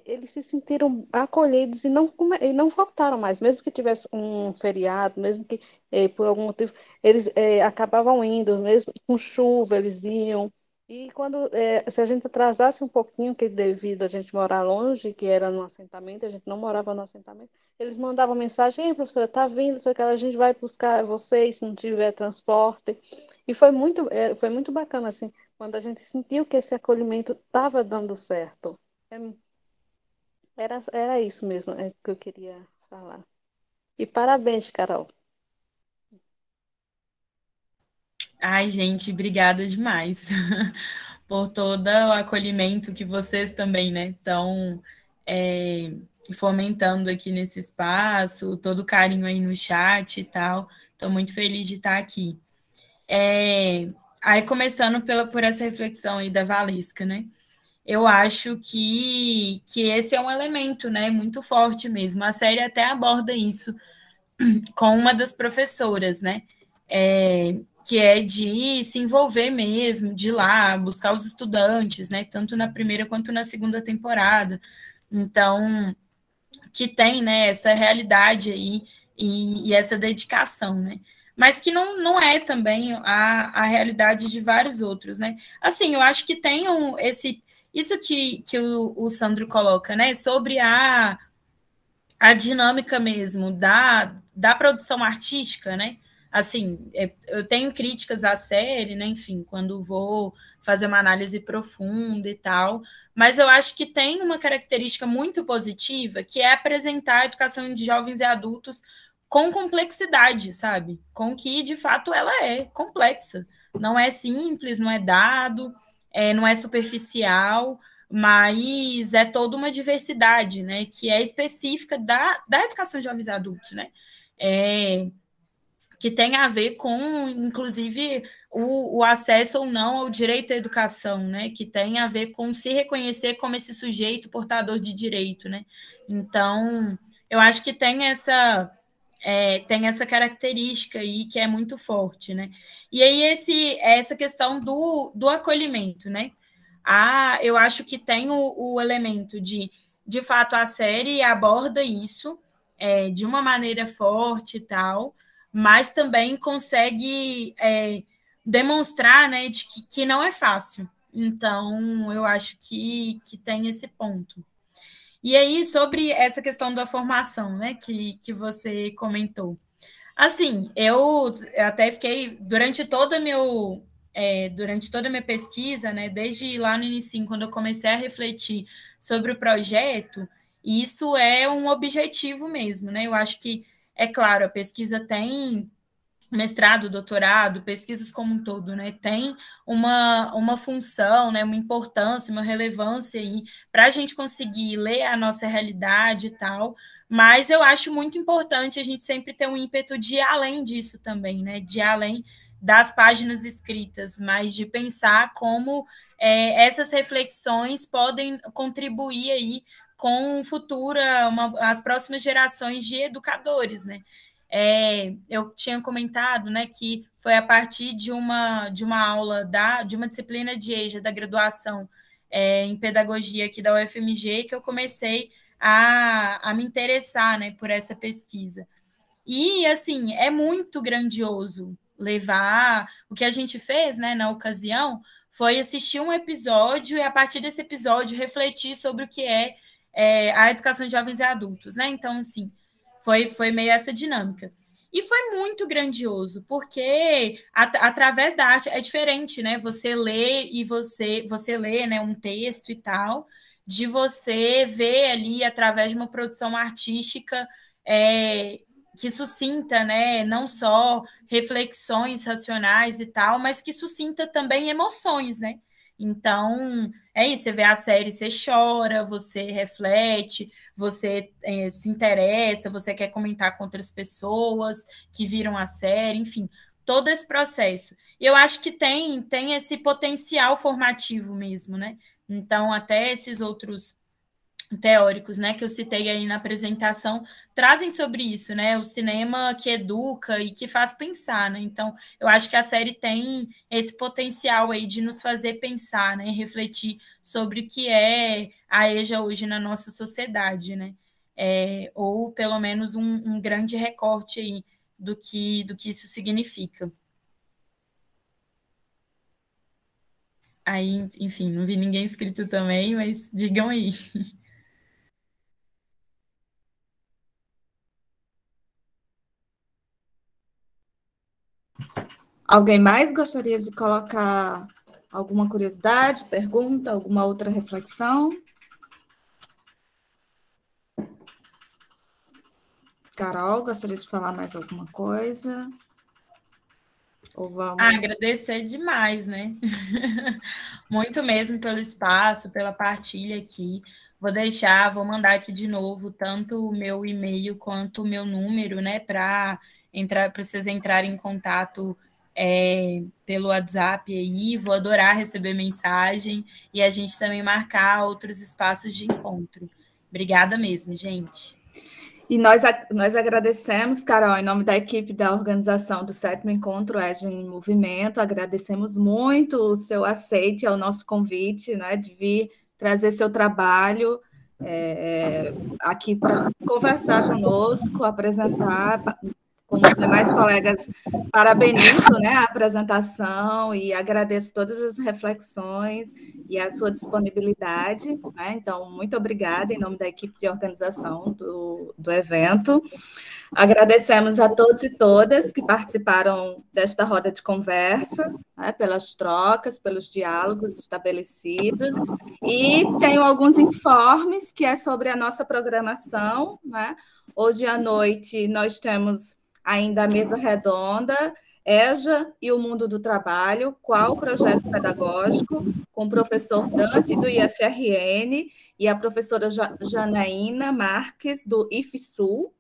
eles se sentiram acolhidos e não faltaram mais, mesmo que tivesse um feriado, mesmo que por algum motivo eles acabavam indo, mesmo com chuva eles iam. E se a gente atrasasse um pouquinho, que devido a gente morar longe, que era no assentamento, a gente não morava no assentamento, eles mandavam mensagem: ei, professora, tá vindo, sei que a gente vai buscar vocês se não tiver transporte. E foi muito bacana, assim, quando a gente sentiu que esse acolhimento estava dando certo. Era isso mesmo que eu queria falar. E parabéns, Carol. Ai, gente, obrigada demais por todo o acolhimento que vocês também, né, estão fomentando aqui nesse espaço, todo o carinho aí no chat e tal. Estou muito feliz de estar aqui. Aí, começando por essa reflexão aí da Valesca, né? Eu acho que esse é um elemento, né, muito forte mesmo. A série até aborda isso com uma das professoras, né? Que é de se envolver mesmo, de ir lá buscar os estudantes, né? Tanto na primeira quanto na segunda temporada. Então, que tem, né, essa realidade aí e essa dedicação, né? Mas que não é também a realidade de vários outros, né? Assim, eu acho que tem isso que o Sandro coloca, né? Sobre a dinâmica mesmo da produção artística, né? Assim, eu tenho críticas à série, né? Enfim, quando vou fazer uma análise profunda e tal, mas eu acho que tem uma característica muito positiva, que é apresentar a educação de jovens e adultos com complexidade, sabe? Com que, de fato, ela é complexa. Não é simples, não é dado, não é superficial, mas é toda uma diversidade, né? Que é específica da educação de jovens e adultos, né? Que tem a ver com, inclusive, o acesso ou não ao direito à educação, né? Que tem a ver com se reconhecer como esse sujeito portador de direito, né? Então, eu acho que tem essa característica aí que é muito forte, né? E aí essa questão do acolhimento, né? Eu acho que tem o elemento de fato, a série aborda isso de uma maneira forte e tal, mas também consegue demonstrar, né, de que não é fácil. Então, eu acho que tem esse ponto. E aí, sobre essa questão da formação, né, que você comentou. Assim, eu até fiquei, durante toda a minha pesquisa, né, desde lá no início, quando eu comecei a refletir sobre o projeto, isso é um objetivo mesmo, né? Eu acho que, é claro, a pesquisa tem mestrado, doutorado, pesquisas como um todo, né, tem uma função, né, uma importância, uma relevância aí para a gente conseguir ler a nossa realidade e tal, mas eu acho muito importante a gente sempre ter um ímpeto de ir além disso também, né, de ir além das páginas escritas, mas de pensar como essas reflexões podem contribuir aí com as próximas gerações de educadores, né? Eu tinha comentado, né, que foi a partir de uma aula de uma disciplina de EJA da graduação em pedagogia aqui da UFMG que eu comecei a me interessar, né, por essa pesquisa. E, assim, é muito grandioso levar... O que a gente fez, né, na ocasião, foi assistir um episódio e, a partir desse episódio, refletir sobre o que é a educação de jovens e adultos, né? Então, assim, foi meio essa dinâmica. E foi muito grandioso, porque através da arte é diferente, né? Você lê e você lê, né, um texto e tal, de você ver ali através de uma produção artística que suscita, né, não só reflexões racionais e tal, mas que suscita também emoções, né? Então, é isso, você vê a série, você chora, você reflete, você se interessa, você quer comentar com outras pessoas que viram a série, enfim, todo esse processo. E eu acho que tem esse potencial formativo mesmo, né? Então, até esses outros teóricos, né, que eu citei aí na apresentação, trazem sobre isso, né, o cinema que educa e que faz pensar, né, então eu acho que a série tem esse potencial aí de nos fazer pensar, né, refletir sobre o que é a EJA hoje na nossa sociedade, né, ou pelo menos um grande recorte aí do que isso significa. Aí, enfim, não vi ninguém escrito também, mas digam aí. Alguém mais gostaria de colocar alguma curiosidade, pergunta, alguma outra reflexão? Carol, gostaria de falar mais alguma coisa? Ou vamos... agradecer demais, né? Muito mesmo pelo espaço, pela partilha aqui. Vou mandar aqui de novo tanto o meu e-mail quanto o meu número, né? Para vocês entrarem em contato pelo WhatsApp aí. Vou adorar receber mensagem e a gente também marcar outros espaços de encontro. Obrigada mesmo, gente. E nós agradecemos, Carol, em nome da equipe da organização do 7º Encontro EJA em Movimento, agradecemos muito o seu aceite ao nosso convite, né, de vir trazer seu trabalho aqui para conversar conosco, apresentar, como os demais colegas, parabenizo, né, a apresentação e agradeço todas as reflexões e a sua disponibilidade, né? Então, muito obrigada em nome da equipe de organização do evento. Agradecemos a todos e todas que participaram desta roda de conversa, né, pelas trocas, pelos diálogos estabelecidos, e tenho alguns informes que é sobre a nossa programação, né? Hoje à noite nós temos ainda a mesa redonda, EJA e o mundo do trabalho, qual o projeto pedagógico, com o professor Dante, do IFRN, e a professora Janaína Marques, do IFSUL.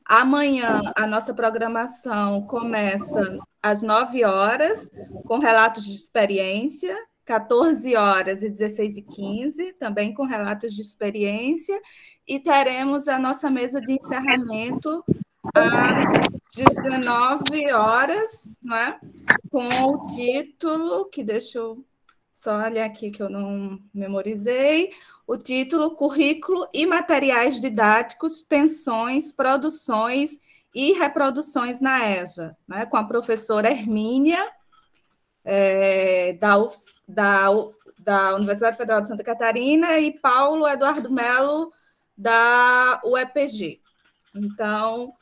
Amanhã, a nossa programação começa às 9 horas, com relatos de experiência, 14 horas e 16h15, também com relatos de experiência, e teremos a nossa mesa de encerramento às 19 horas, né? Com o título, que deixa eu só olhar aqui que eu não memorizei, o título Currículo e Materiais Didáticos, Tensões, Produções e Reproduções na EJA, né? Com a professora Hermínia, da Universidade Federal de Santa Catarina, e Paulo Eduardo Melo, da UEPG. Então,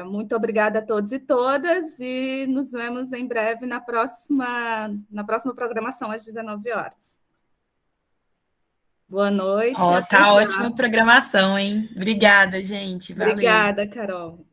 muito obrigada a todos e todas, e nos vemos em breve na próxima programação, às 19 horas. Boa noite. Tá ótima programação, hein? Obrigada, gente. Valeu. Obrigada, Carol.